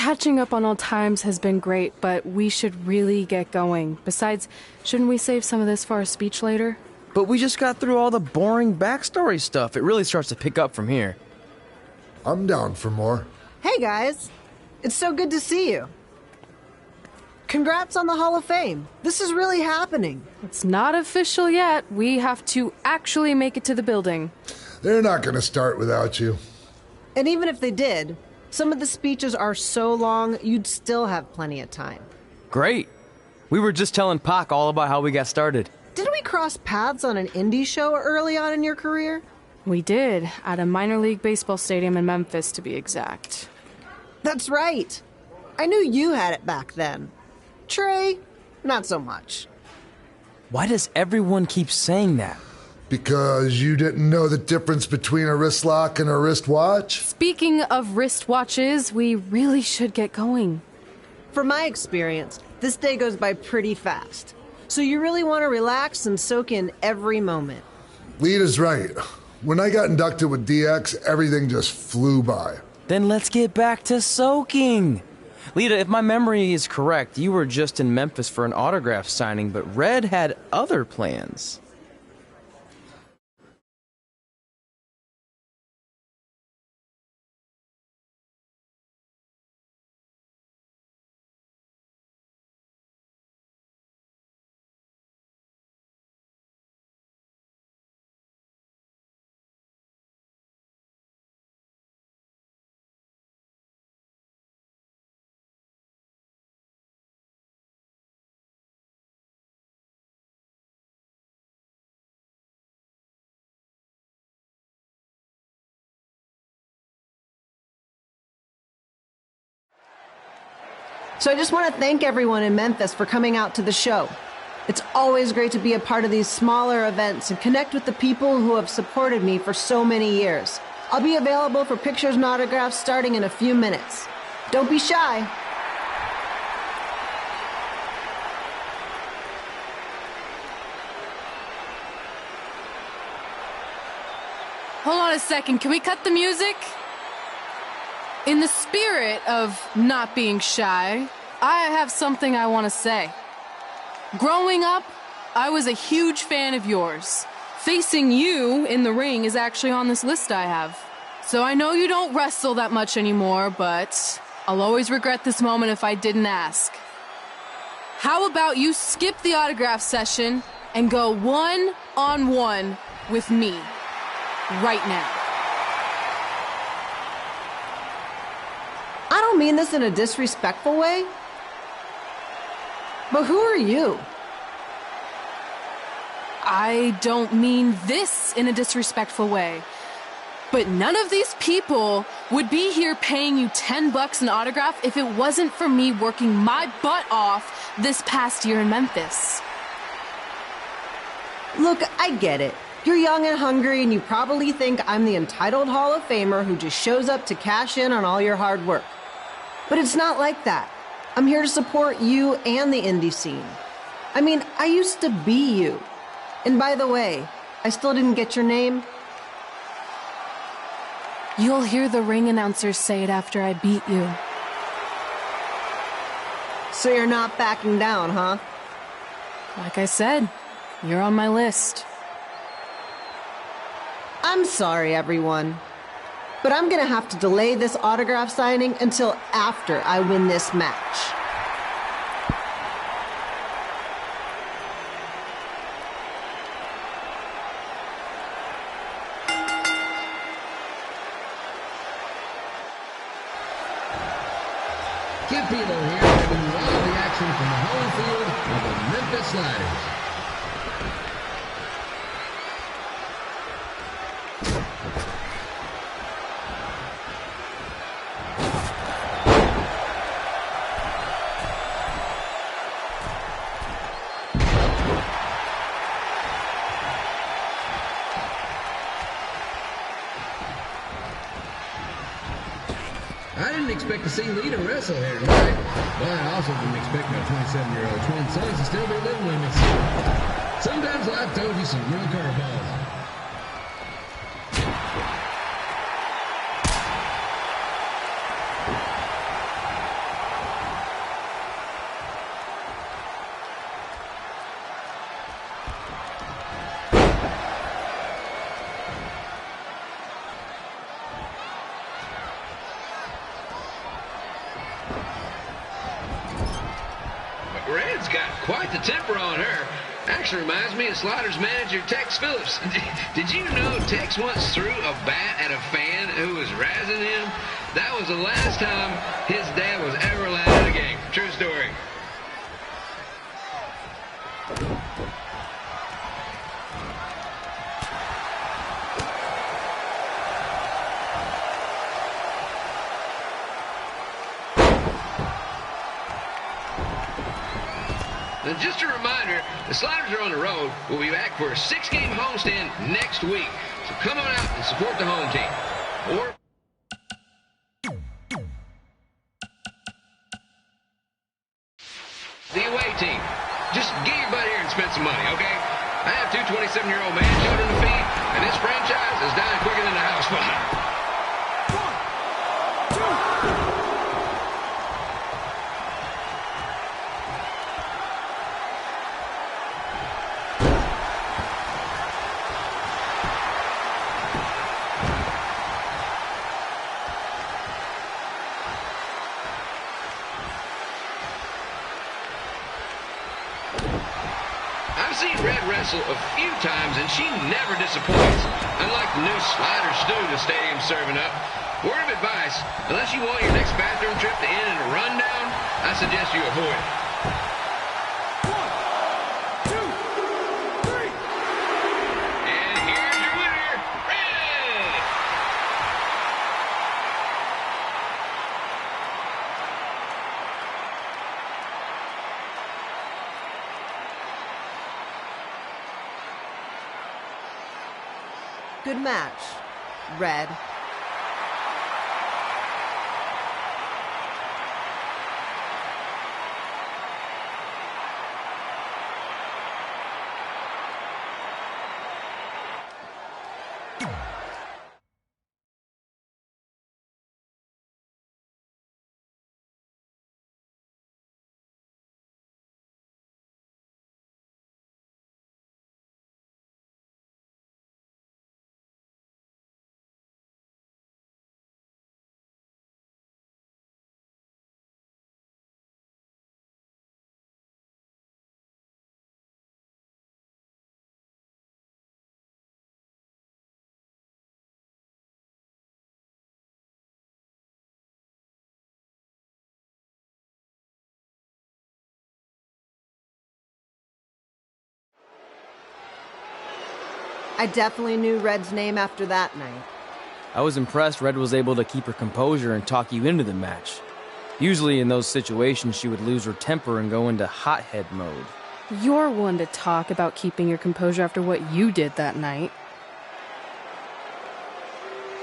Catching up on old times has been great, but we should really get going. Besides, shouldn't we save some of this for our speech later? But we just got through all the boring backstory stuff. It really starts to pick up from here. I'm down for more. Hey, guys. It's so good to see you. Congrats on the Hall of Fame. This is really happening. It's not official yet. We have to actually make it to the building. They're not going to start without you. And even if they did, some of the speeches are so long, you'd still have plenty of time. Great. We were just telling Pac all about how we got started. Didn't we cross paths on an indie show early on in your career? We did, at a minor league baseball stadium in Memphis, to be exact. That's right. I knew you had it back then. Trey, not so much. Why does everyone keep saying that? Because you didn't know the difference between a wrist lock and a wristwatch? Speaking of wristwatches, we really should get going. From my experience, this day goes by pretty fast. So you really want to relax and soak in every moment. Lita's right. When I got inducted with DX, everything just flew by. Then let's get back to soaking. Lita, if my memory is correct, you were just in Memphis for an autograph signing, but Red had other plans. So I just want to thank everyone in Memphis for coming out to the show. It's always great to be a part of these smaller events and connect with the people who have supported me for so many years. I'll be available for pictures and autographs starting in a few minutes. Don't be shy. Hold on a second, can we cut the music? In the spirit of not being shy, I have something I want to say. Growing up, I was a huge fan of yours. Facing you in the ring is actually on this list I have. So I know you don't wrestle that much anymore, but I'll always regret this moment if I didn't ask. How about you skip the autograph session and go one-on-one with me right now? I don't mean this in a disrespectful way, but who are you? I don't mean this in a disrespectful way, but none of these people would be here paying you $10 an autograph if it wasn't for me working my butt off this past year in Memphis. Look, I get it. You're young and hungry, and you probably think I'm the entitled Hall of Famer who just shows up to cash in on all your hard work. But it's not like that. I'm here to support you and the indie scene. I mean, I used to be you. And by the way, I still didn't get your name. You'll hear the ring announcers say it after I beat you. So you're not backing down, huh? Like I said, you're on my list. I'm sorry, everyone. But I'm gonna have to delay this autograph signing until after I win this match. Kid Pilo here, bringing you all the action from the home field of the Memphis Sliders. I didn't expect to see Lita wrestle here tonight, but I also didn't expect my 27-year-old twin sons to still be living with me. Sometimes life throws you some real curveballs. But Red's got quite the temper on her. Actually reminds me of Slaughter's manager, Tex Phillips. Did you know Tex once threw a bat at a fan who was razzing him? That was the last time his dad was ever allowed in a game. True story. And just a reminder, the Sliders are on the road. We'll be back for a 6-game homestand next week. So come on out and support the home team. Or the away team. Just get your butt here and spend some money, okay? I have 2 27-year-old man children to feed, and this franchise is dying quicker than the house fire. I've seen Red wrestle a few times, and she never disappoints. Unlike the new slider stew the stadium's serving up. Word of advice, unless you want your next bathroom trip to end in a rundown, I suggest you avoid it. 1, 2, 3. And here's your winner, Red! Good match, Red. I definitely knew Red's name after that night. I was impressed Red was able to keep her composure and talk you into the match. Usually in those situations, she would lose her temper and go into hothead mode. You're one to talk about keeping your composure after what you did that night.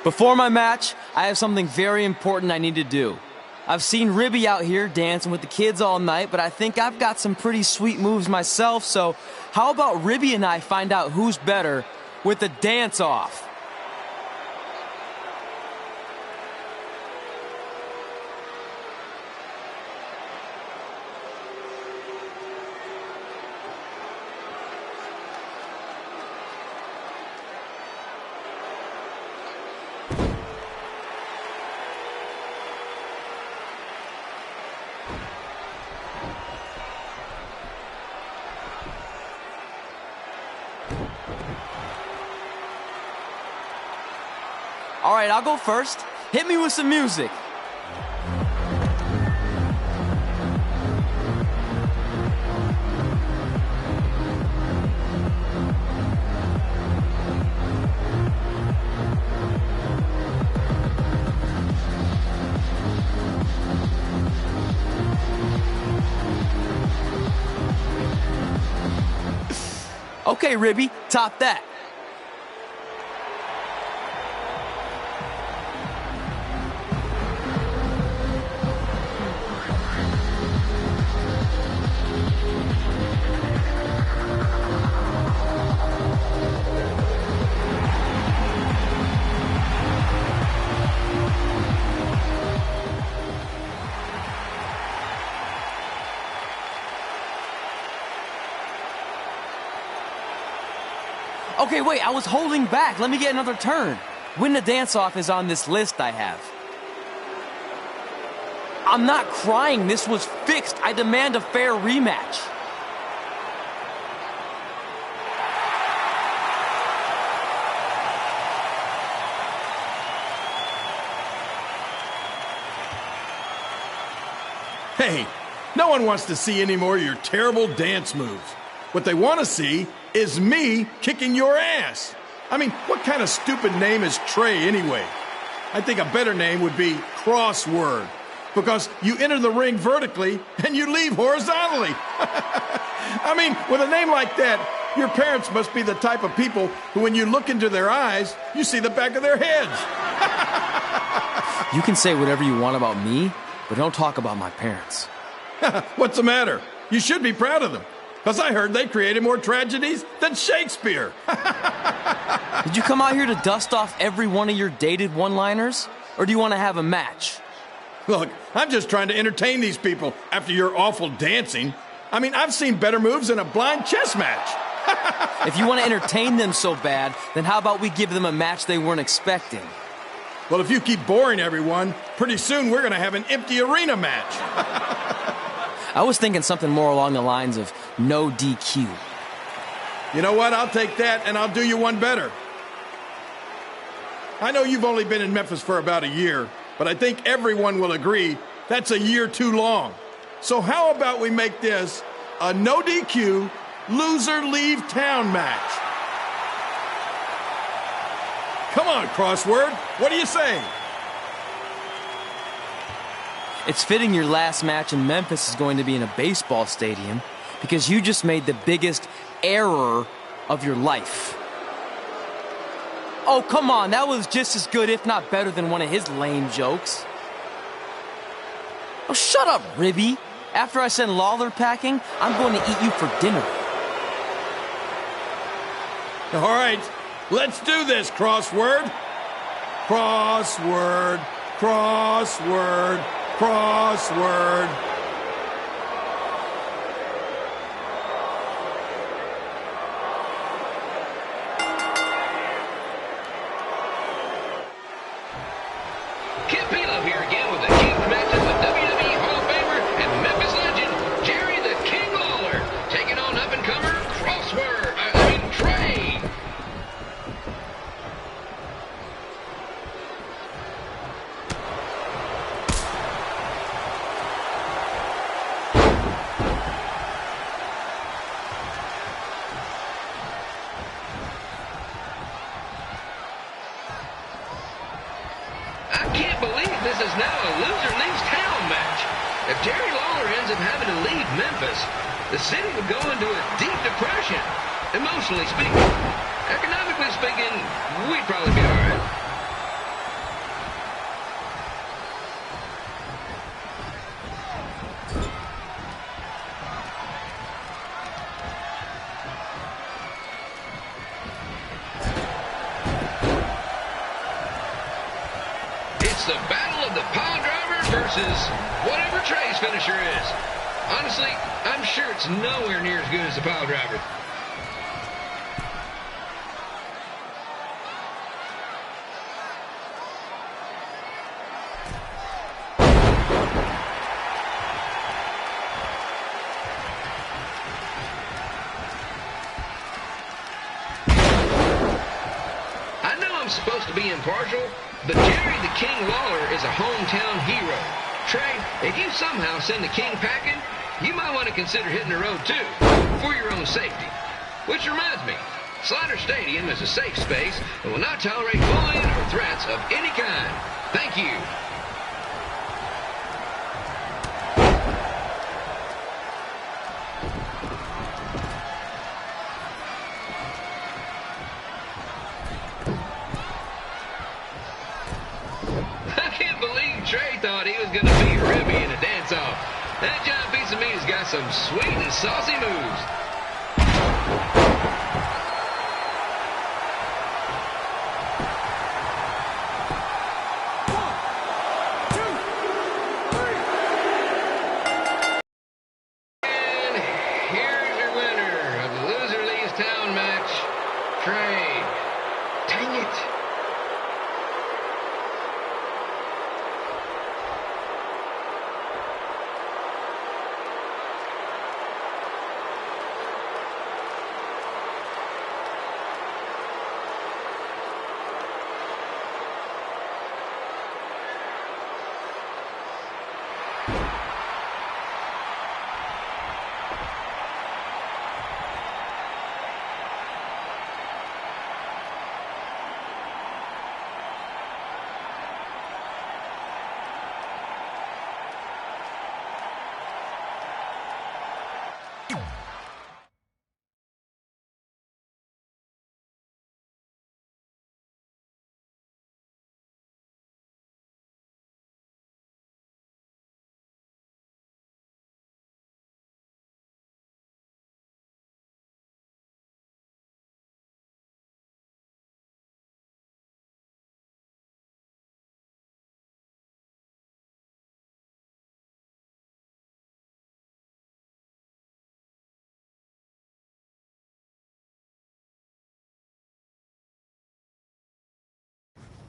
Before my match, I have something very important I need to do. I've seen Ribby out here dancing with the kids all night, but I think I've got some pretty sweet moves myself, so how about Ribby and I find out who's better with the dance-off? All right, I'll go first. Hit me with some music. Okay, Ribby, top that. Okay, wait, I was holding back. Let me get another turn. Win the dance-off is on this list I have. I'm not crying. This was fixed. I demand a fair rematch. Hey, no one wants to see any more of your terrible dance moves. What they want to see is me kicking your ass. I mean, what kind of stupid name is Trey anyway? I think a better name would be Crossword, because you enter the ring vertically and you leave horizontally. I mean, with a name like that, your parents must be the type of people who, when you look into their eyes, you see the back of their heads. You can say whatever you want about me, but don't talk about my parents. What's the matter? You should be proud of them, because I heard they created more tragedies than Shakespeare. Did you come out here to dust off every one of your dated one-liners? Or do you want to have a match? Look, I'm just trying to entertain these people after your awful dancing. I mean, I've seen better moves in a blind chess match. If you want to entertain them so bad, then how about we give them a match they weren't expecting? Well, if you keep boring everyone, pretty soon we're going to have an empty arena match. I was thinking something more along the lines of no DQ. You know what? I'll take that, and I'll do you one better. I know you've only been in Memphis for about a year, but I think everyone will agree that's a year too long. So how about we make this a no DQ, loser leave town match? Come on, Crossword. What do you say? It's fitting your last match in Memphis is going to be in a baseball stadium because you just made the biggest error of your life. Oh, come on. That was just as good, if not better, than one of his lame jokes. Oh, shut up, Ribby. After I send Lawler packing, I'm going to eat you for dinner. All right. Let's do this, Crossword. Crossword, crossword, crossword. Kid Pilo here again with the huge matches with WWE Hall of Famer and Memphis legend Jerry the King Lawler taking on up-and-comer Trey. I can't believe this is now a loser leaves town match. If Jerry Lawler ends up having to leave Memphis, the city would go into a deep depression. Emotionally speaking. Economically speaking, we'd probably be all right. It's the battle of the pile driver versus whatever Trey's finisher is. Honestly, I'm sure it's nowhere near as good as the pile driver. I know I'm supposed to be impartial, but Jerry the King Lawler is a hometown hero. Trey, if you somehow send the King packing, you might want to consider hitting the road too, for your own safety. Which reminds me, Slaughter Stadium is a safe space and will not tolerate bullying or threats of any kind. Thank you. I can't believe Trey thought he was going to beat Ribby in a dance-off. That giant piece of meat has got some sweet and saucy moves. And here's your winner of the Loser Leaves Town match, Trey. Dang it.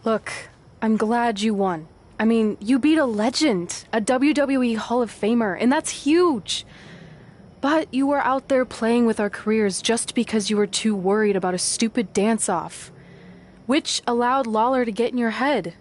Look, I'm glad you won. I mean, you beat a legend, a WWE Hall of Famer, and that's huge. But you were out there playing with our careers just because you were too worried about a stupid dance-off, which allowed Lawler to get in your head.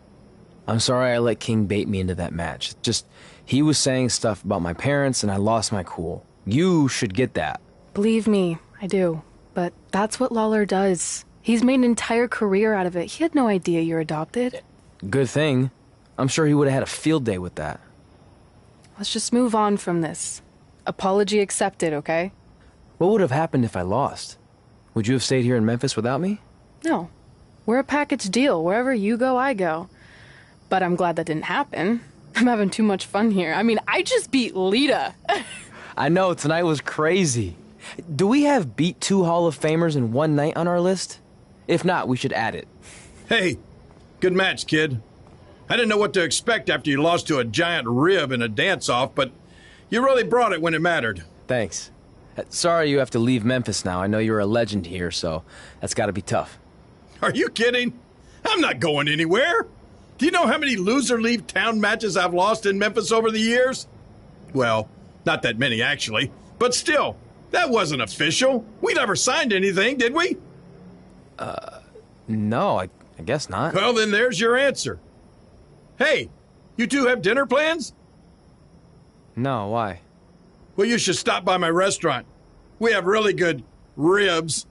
I'm sorry I let King bait me into that match. Just, he was saying stuff about my parents and I lost my cool. You should get that. Believe me, I do. But that's what Lawler does. He's made an entire career out of it. He had no idea you're adopted. Good thing. I'm sure he would have had a field day with that. Let's just move on from this. Apology accepted, okay? What would have happened if I lost? Would you have stayed here in Memphis without me? No. We're a package deal. Wherever you go, I go. But I'm glad that didn't happen. I'm having too much fun here. I mean, I just beat Lita. I know, tonight was crazy. Do we have beat 2 Hall of Famers in one night on our list? If not, we should add it. Hey, good match, kid. I didn't know what to expect after you lost to a giant rib in a dance-off, but you really brought it when it mattered. Thanks. Sorry you have to leave Memphis now. I know you're a legend here, so that's gotta be tough. Are you kidding? I'm not going anywhere. Do you know how many loser leave town matches I've lost in Memphis over the years? Well, not that many actually, but still, that wasn't official. We never signed anything, did we? No, I guess not. Well, then there's your answer. Hey, you two have dinner plans? No, why? Well, you should stop by my restaurant. We have really good ribs.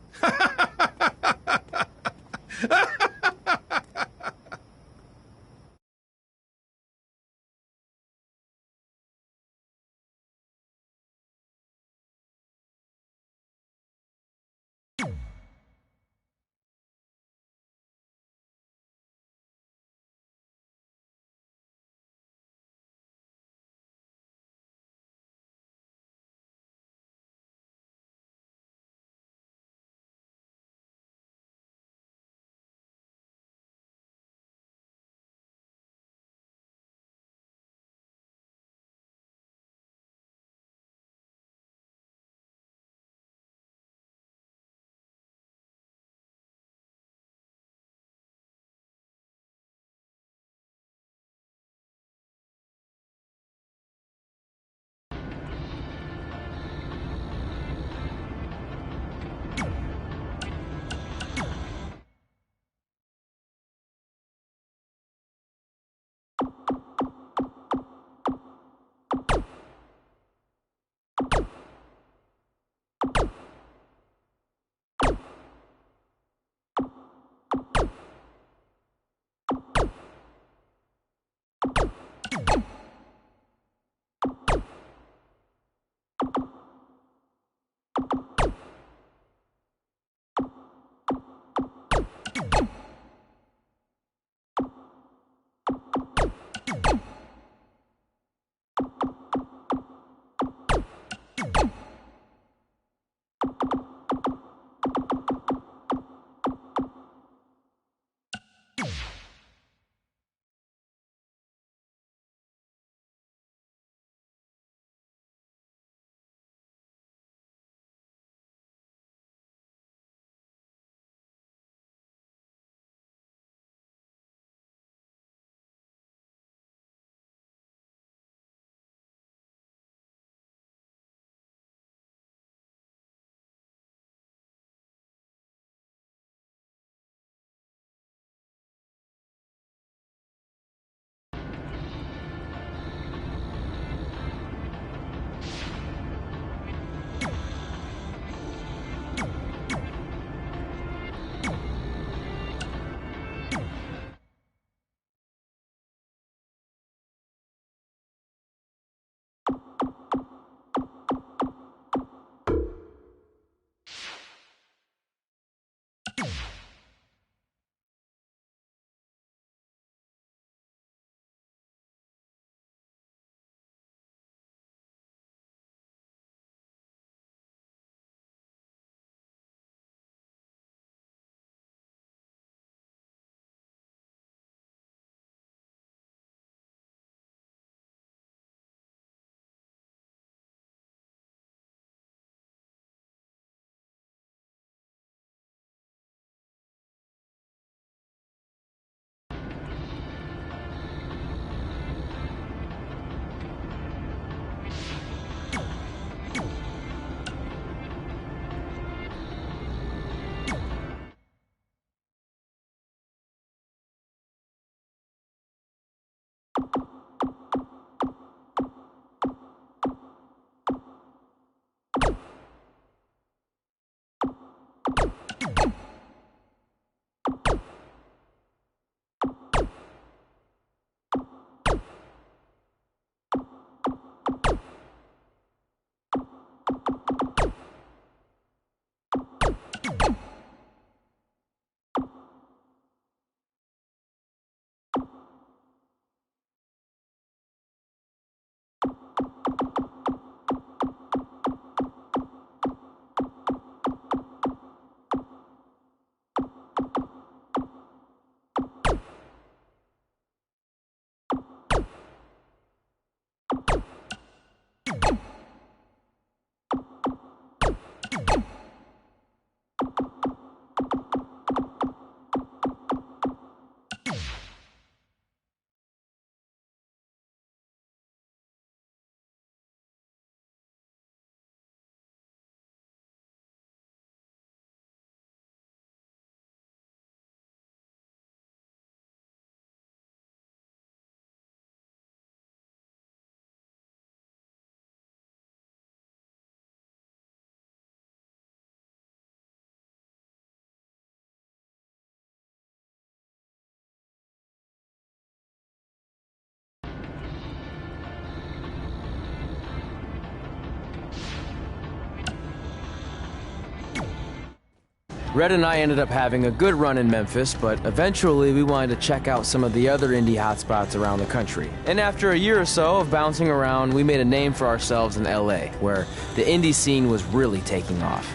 Red and I ended up having a good run in Memphis, but eventually we wanted to check out some of the other indie hotspots around the country. And after a year or so of bouncing around, we made a name for ourselves in LA, where the indie scene was really taking off.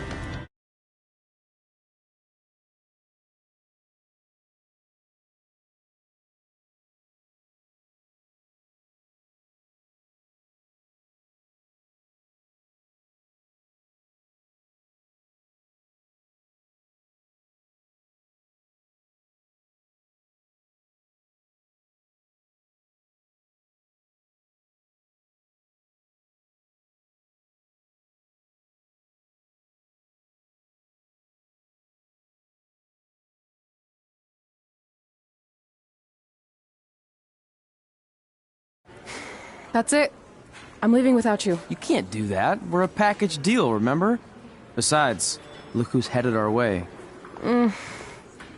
That's it. I'm leaving without you. You can't do that. We're a package deal, remember? Besides, look who's headed our way.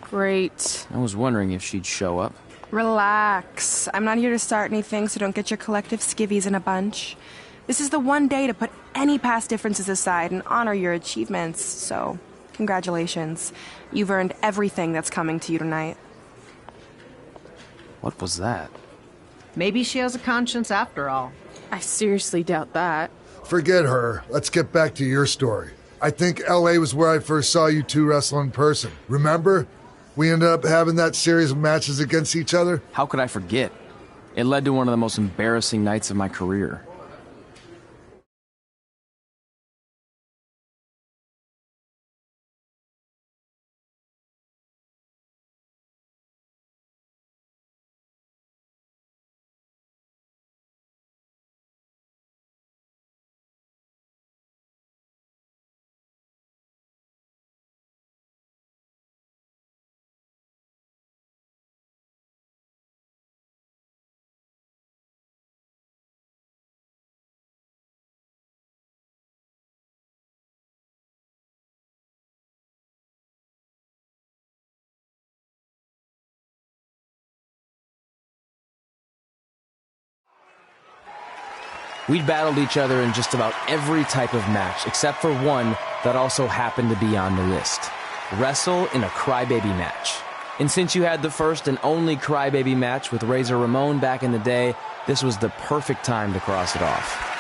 Great. I was wondering if she'd show up. Relax. I'm not here to start anything, so don't get your collective skivvies in a bunch. This is the one day to put any past differences aside and honor your achievements, so congratulations. You've earned everything that's coming to you tonight. What was that? Maybe she has a conscience after all. I seriously doubt that. Forget her. Let's get back to your story. I think LA was where I first saw you two wrestle in person. Remember? We ended up having that series of matches against each other. How could I forget? It led to one of the most embarrassing nights of my career. We'd battled each other in just about every type of match, except for one that also happened to be on the list. Wrestle in a crybaby match. And since you had the first and only crybaby match with Razor Ramon back in the day, this was the perfect time to cross it off.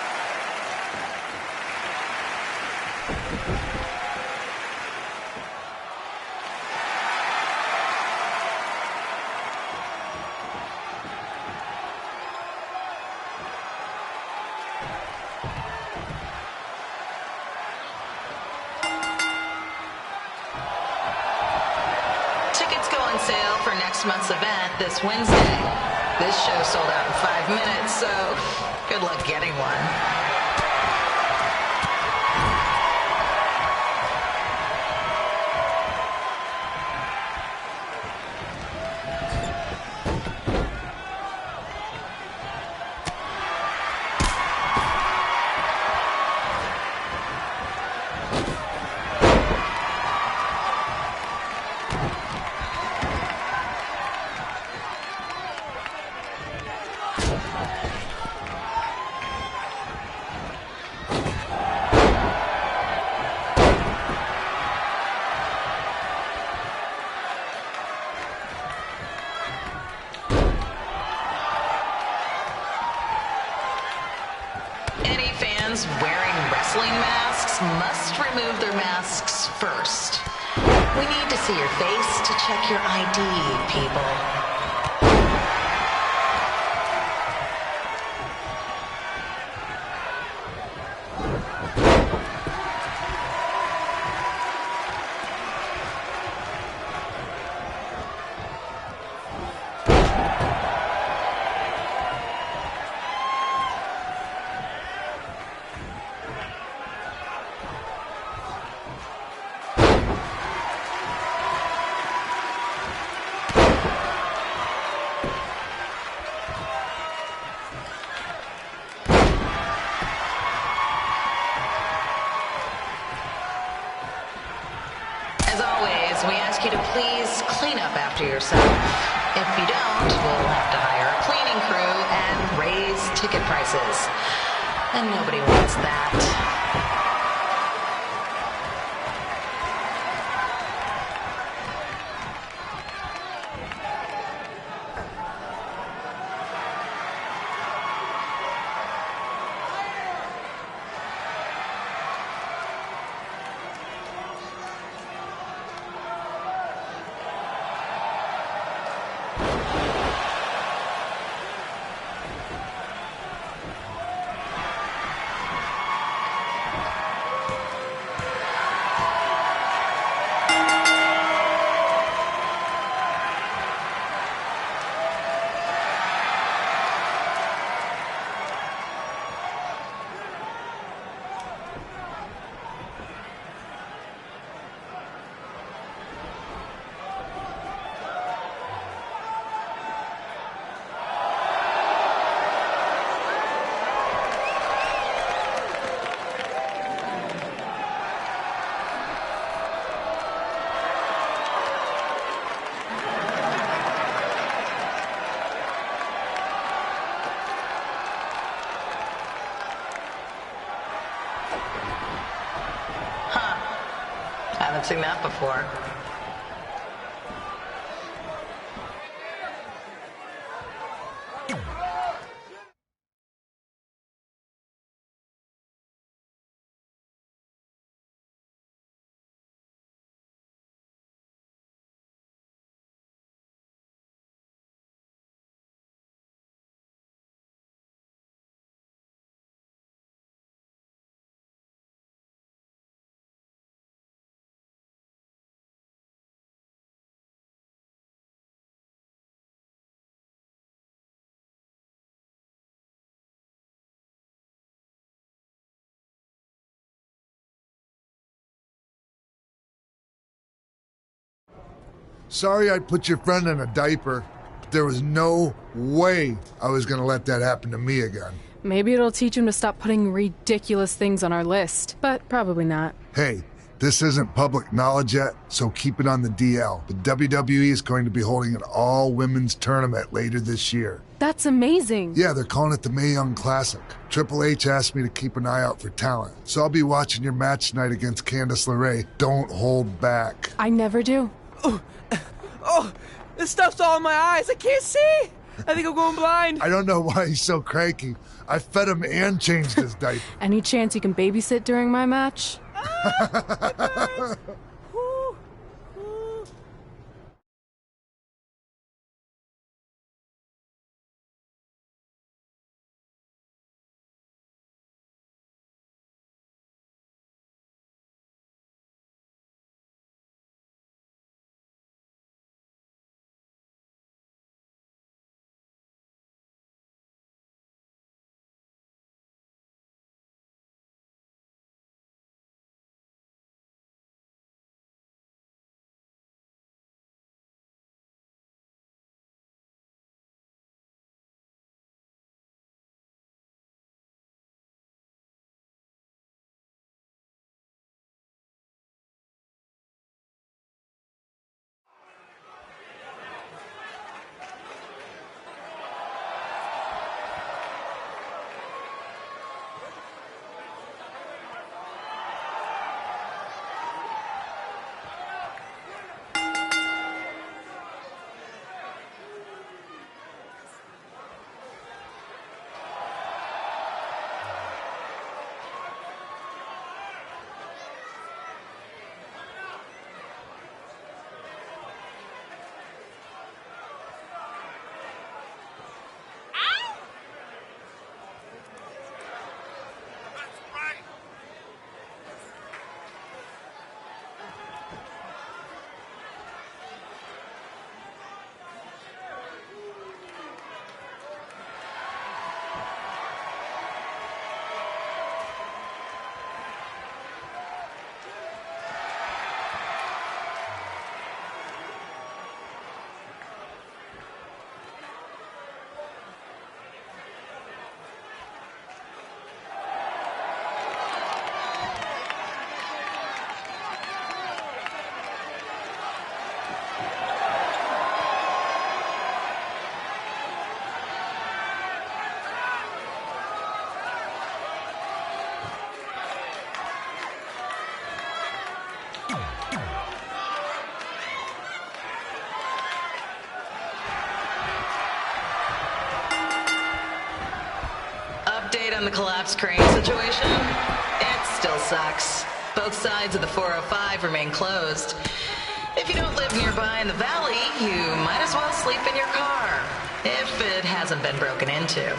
Month's event this Wednesday. This show sold out in 5 minutes, so good luck getting one. Wearing wrestling masks must remove their masks first. We need to see your face to check your ID, people. We ask you to please clean up after yourself. If you don't, we'll have to hire a cleaning crew and raise ticket prices. And nobody wants that. haven't seen that before. Sorry I put your friend in a diaper, but there was no way I was gonna let that happen to me again. Maybe it'll teach him to stop putting ridiculous things on our list, but probably not. Hey, this isn't public knowledge yet, so keep it on the DL. The WWE is going to be holding an all-women's tournament later this year. That's amazing. Yeah, they're calling it the Mae Young Classic. Triple H asked me to keep an eye out for talent, so I'll be watching your match tonight against Candice LeRae. Don't hold back. I never do. Oh, this stuff's all in my eyes. I can't see. I think I'm going blind. I don't know why he's so cranky. I fed him and changed his diaper. Any chance you can babysit during my match? Update on the collapsed crane situation? It still sucks. Both sides of the 405 remain closed. If you don't live nearby in the valley, you might as well sleep in your car, if it hasn't been broken into.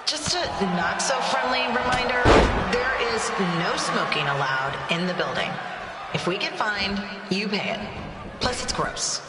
Just a not-so-friendly reminder, there is no smoking allowed in the building. If we get fined, you pay it. Plus, it's gross.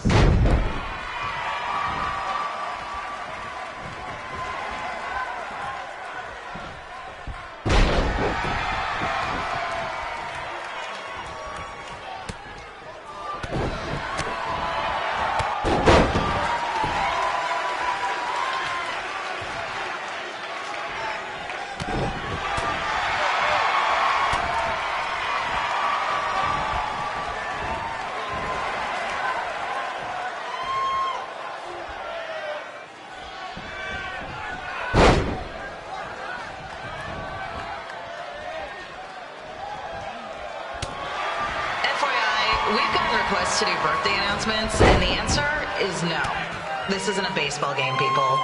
my birthday announcements? And the answer is no. This isn't a baseball game, people.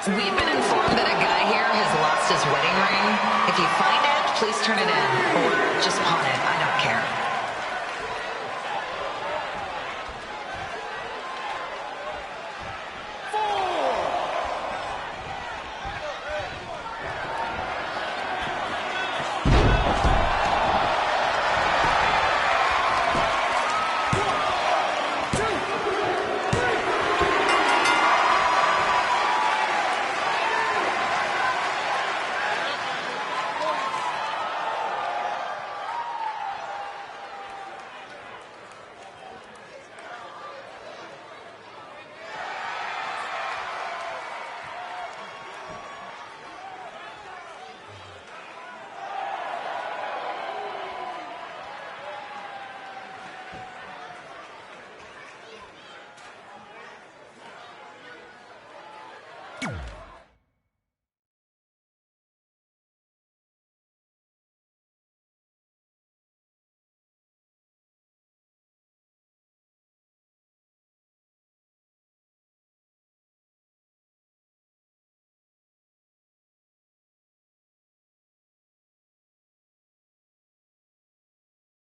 We've been informed that a guy here has lost his wedding ring. If you find it, please turn it in. Or just pawn it. I don't care.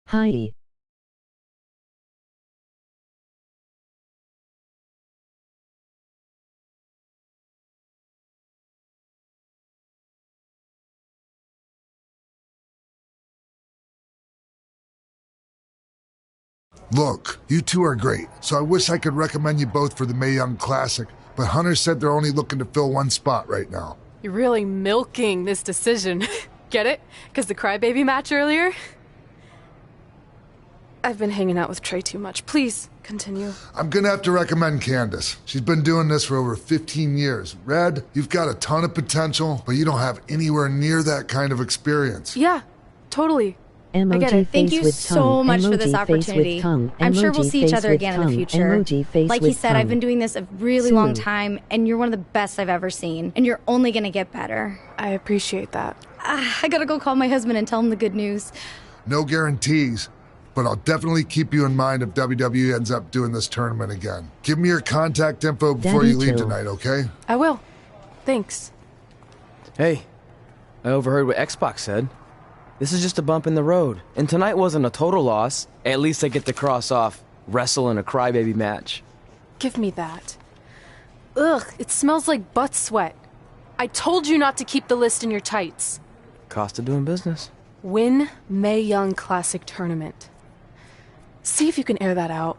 Hi. Look, you two are great, so I wish I could recommend you both for the Mae Young Classic, but Hunter said they're only looking to fill one spot right now. You're really milking this decision. Get it? Because the crybaby match earlier? I've been hanging out with Trey too much. Please, continue. I'm gonna have to recommend Candace. She's been doing this for over 15 years. Red, you've got a ton of potential, but you don't have anywhere near that kind of experience. Yeah, totally. Emoji I get it. Thank face you with so tongue. much for Emoji this face opportunity. with tongue. I'm sure we'll Emoji see each face other with again in tongue. the future. Emoji face Like he with said, I've tongue. been doing this a really long Soon. time, and you're one of the best I've ever seen. And you're only gonna get better. I appreciate that. I gotta go call my husband and tell him the good news. No guarantees, but I'll definitely keep you in mind if WWE ends up doing this tournament again. Give me your contact info before Daddy you leave chill. tonight, okay? I will. Thanks. Hey, I overheard what Xbox said. This is just a bump in the road, and tonight wasn't a total loss. At least I get to cross off wrestle in a crybaby match. Give me that. Ugh, it smells like butt sweat. I told you not to keep the list in your tights. Cost of doing business. Win Mae Young Classic Tournament. See if you can air that out.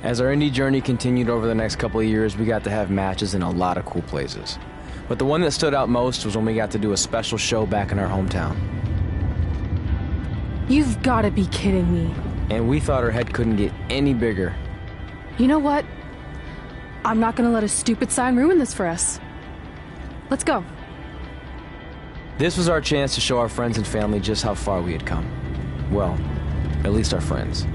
As our indie journey continued over the next couple of years, we got to have matches in a lot of cool places. But the one that stood out most was when we got to do a special show back in our hometown. You've gotta be kidding me. And we thought our head couldn't get any bigger. You know what? I'm not gonna let a stupid sign ruin this for us. Let's go. This was our chance to show our friends and family just how far we had come. Well, at least our friends.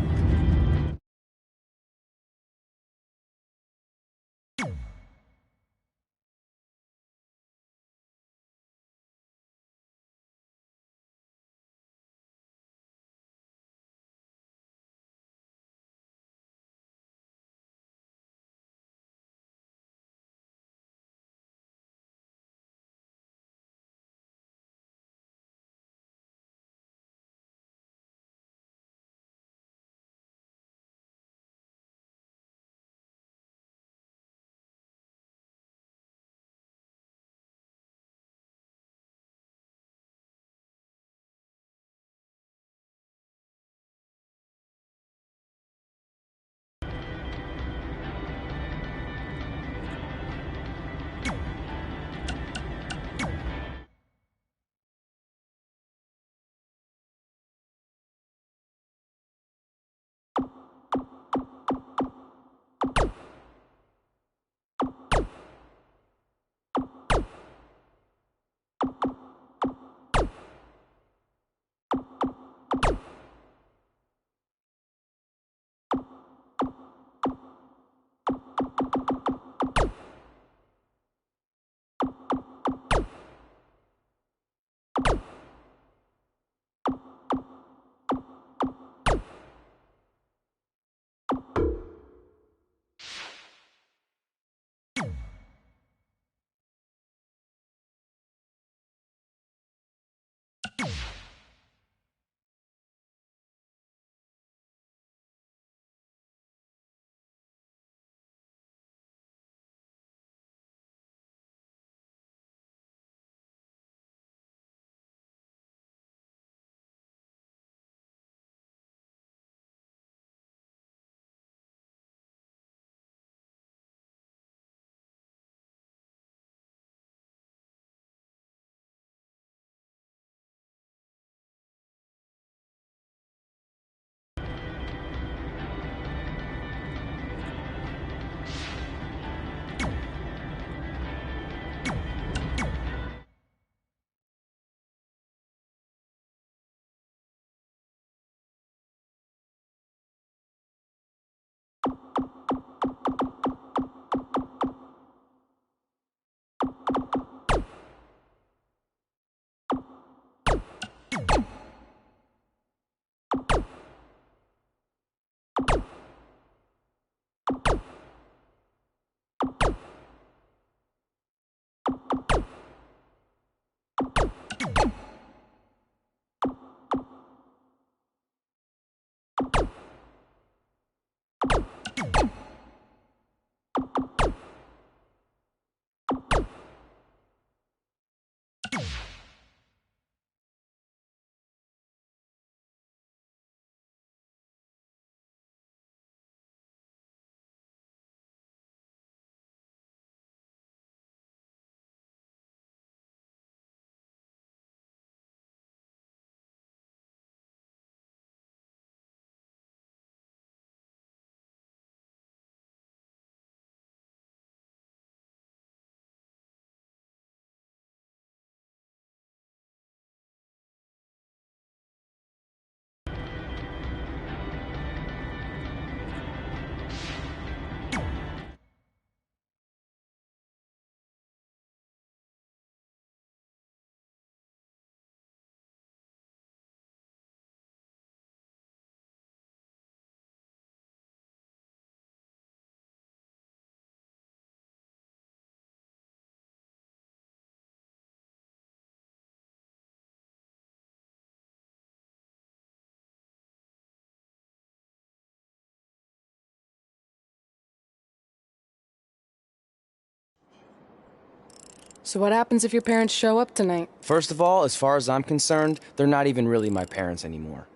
So what happens if your parents show up tonight? First of all, as far as I'm concerned, they're not even really my parents anymore.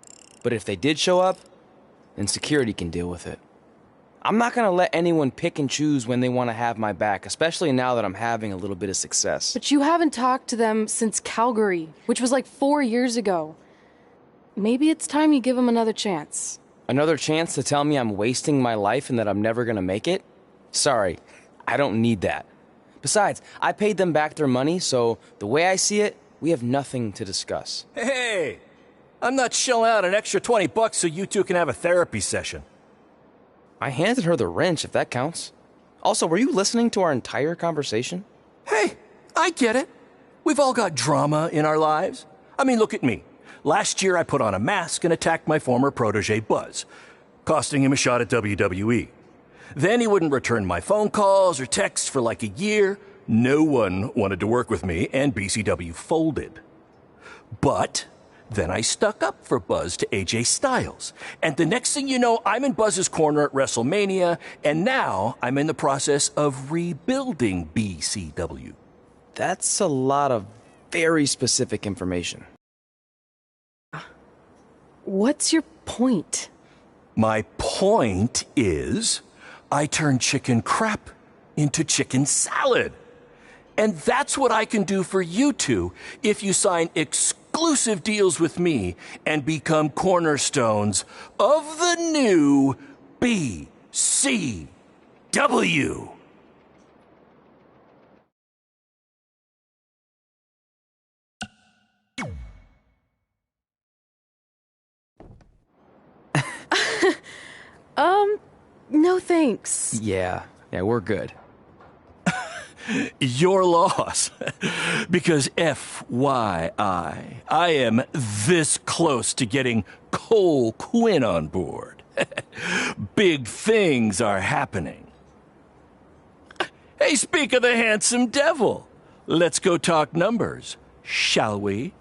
But if they did show up, then security can deal with it. I'm not gonna let anyone pick and choose when they want to have my back, especially now that I'm having a little bit of success. But you haven't talked to them since Calgary, which was like 4 years ago. Maybe it's time you give them another chance. Another chance to tell me I'm wasting my life and that I'm never gonna make it? Sorry, I don't need that. Besides, I paid them back their money, so the way I see it, we have nothing to discuss. Hey! I'm not shelling out an extra $20 so you two can have a therapy session. I handed her the wrench, if that counts. Also, were you listening to our entire conversation? Hey, I get it. We've all got drama in our lives. I mean, look at me. Last year I put on a mask and attacked my former protege Buzz, costing him a shot at WWE. Then he wouldn't return my phone calls or texts for like a year. No one wanted to work with me, and BCW folded. But then I stuck up for Buzz to AJ Styles. And the next thing you know, I'm in Buzz's corner at WrestleMania, and now I'm in the process of rebuilding BCW. That's a lot of very specific information. What's your point? My point is, I turned chicken crap into chicken salad. And that's what I can do for you two if you sign exclusive deals with me and become cornerstones of the new BCW. No thanks. Yeah, we're good. Your loss. Because FYI, I am this close to getting Cole Quinn on board. Big things are happening. Hey, speak of the handsome devil. Let's go talk numbers, shall we?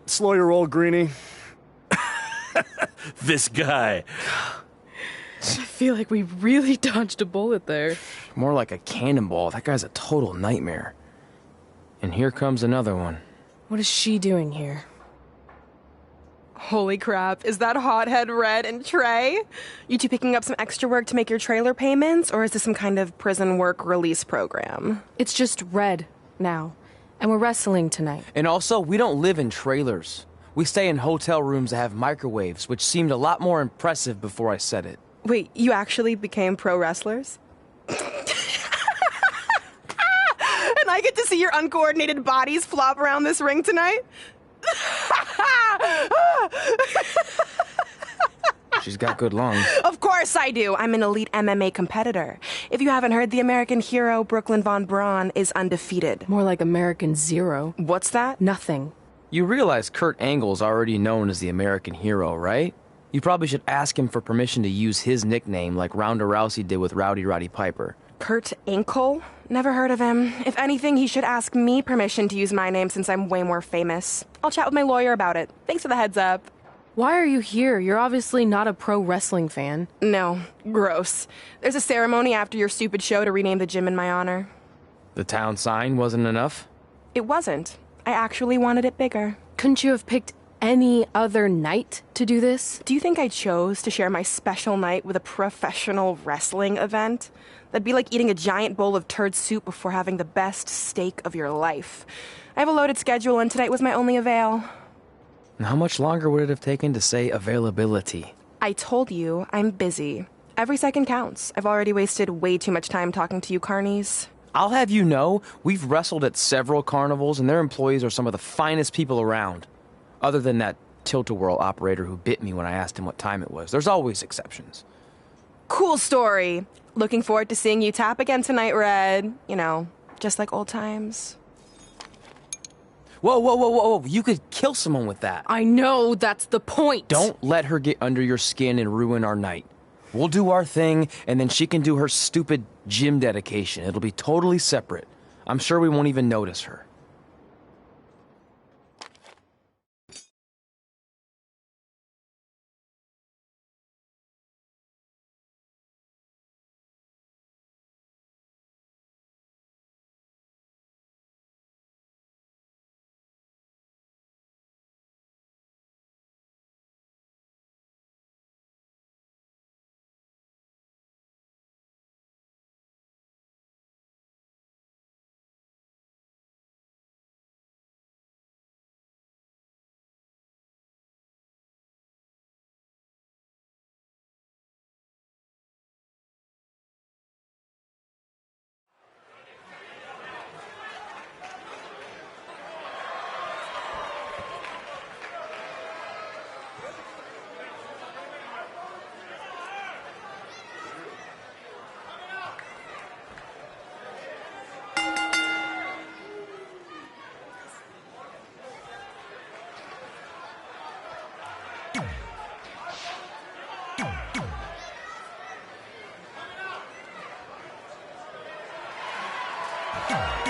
Slow your roll, Greenie. This guy. I feel like we really dodged a bullet there. More like a cannonball. That guy's a total nightmare. And here comes another one. What is she doing here? Holy crap, is that hothead Red and Trey? You two picking up some extra work to make your trailer payments, or is this some kind of prison work release program? It's just Red now, and we're wrestling tonight. And also, we don't live in trailers. We stay in hotel rooms that have microwaves, which seemed a lot more impressive before I said it. Wait, you actually became pro wrestlers? And I get to see your uncoordinated bodies flop around this ring tonight? She's got good lungs. Of course I do. I'm an elite MMA competitor. If you haven't heard, the American hero, Brooklyn Von Braun, is undefeated. More like American Zero. What's that? Nothing. You realize Kurt Angle's already known as the American hero, right? You probably should ask him for permission to use his nickname like Ronda Rousey did with Rowdy Roddy Piper. Kurt Angle? Never heard of him. If anything, he should ask me permission to use my name since I'm way more famous. I'll chat with my lawyer about it. Thanks for the heads up. Why are you here? You're obviously not a pro wrestling fan. No. Gross. There's a ceremony after your stupid show to rename the gym in my honor. The town sign wasn't enough? It wasn't. I actually wanted it bigger. Couldn't you have picked any other night to do this? Do you think I chose to share my special night with a professional wrestling event? That'd be like eating a giant bowl of turd soup before having the best steak of your life. I have a loaded schedule, and tonight was my only avail. And how much longer would it have taken to say availability? I told you, I'm busy. Every second counts. I've already wasted way too much time talking to you carnies. I'll have you know, we've wrestled at several carnivals, and their employees are some of the finest people around. Other than that tilt-a-whirl operator who bit me when I asked him what time it was. There's always exceptions. Cool story. Looking forward to seeing you tap again tonight, Red. You know, just like old times. Whoa. You could kill someone with that. I know, that's the point. Don't let her get under your skin and ruin our night. We'll do our thing, and then she can do her stupid gym dedication. It'll be totally separate. I'm sure we won't even notice her. Wwe.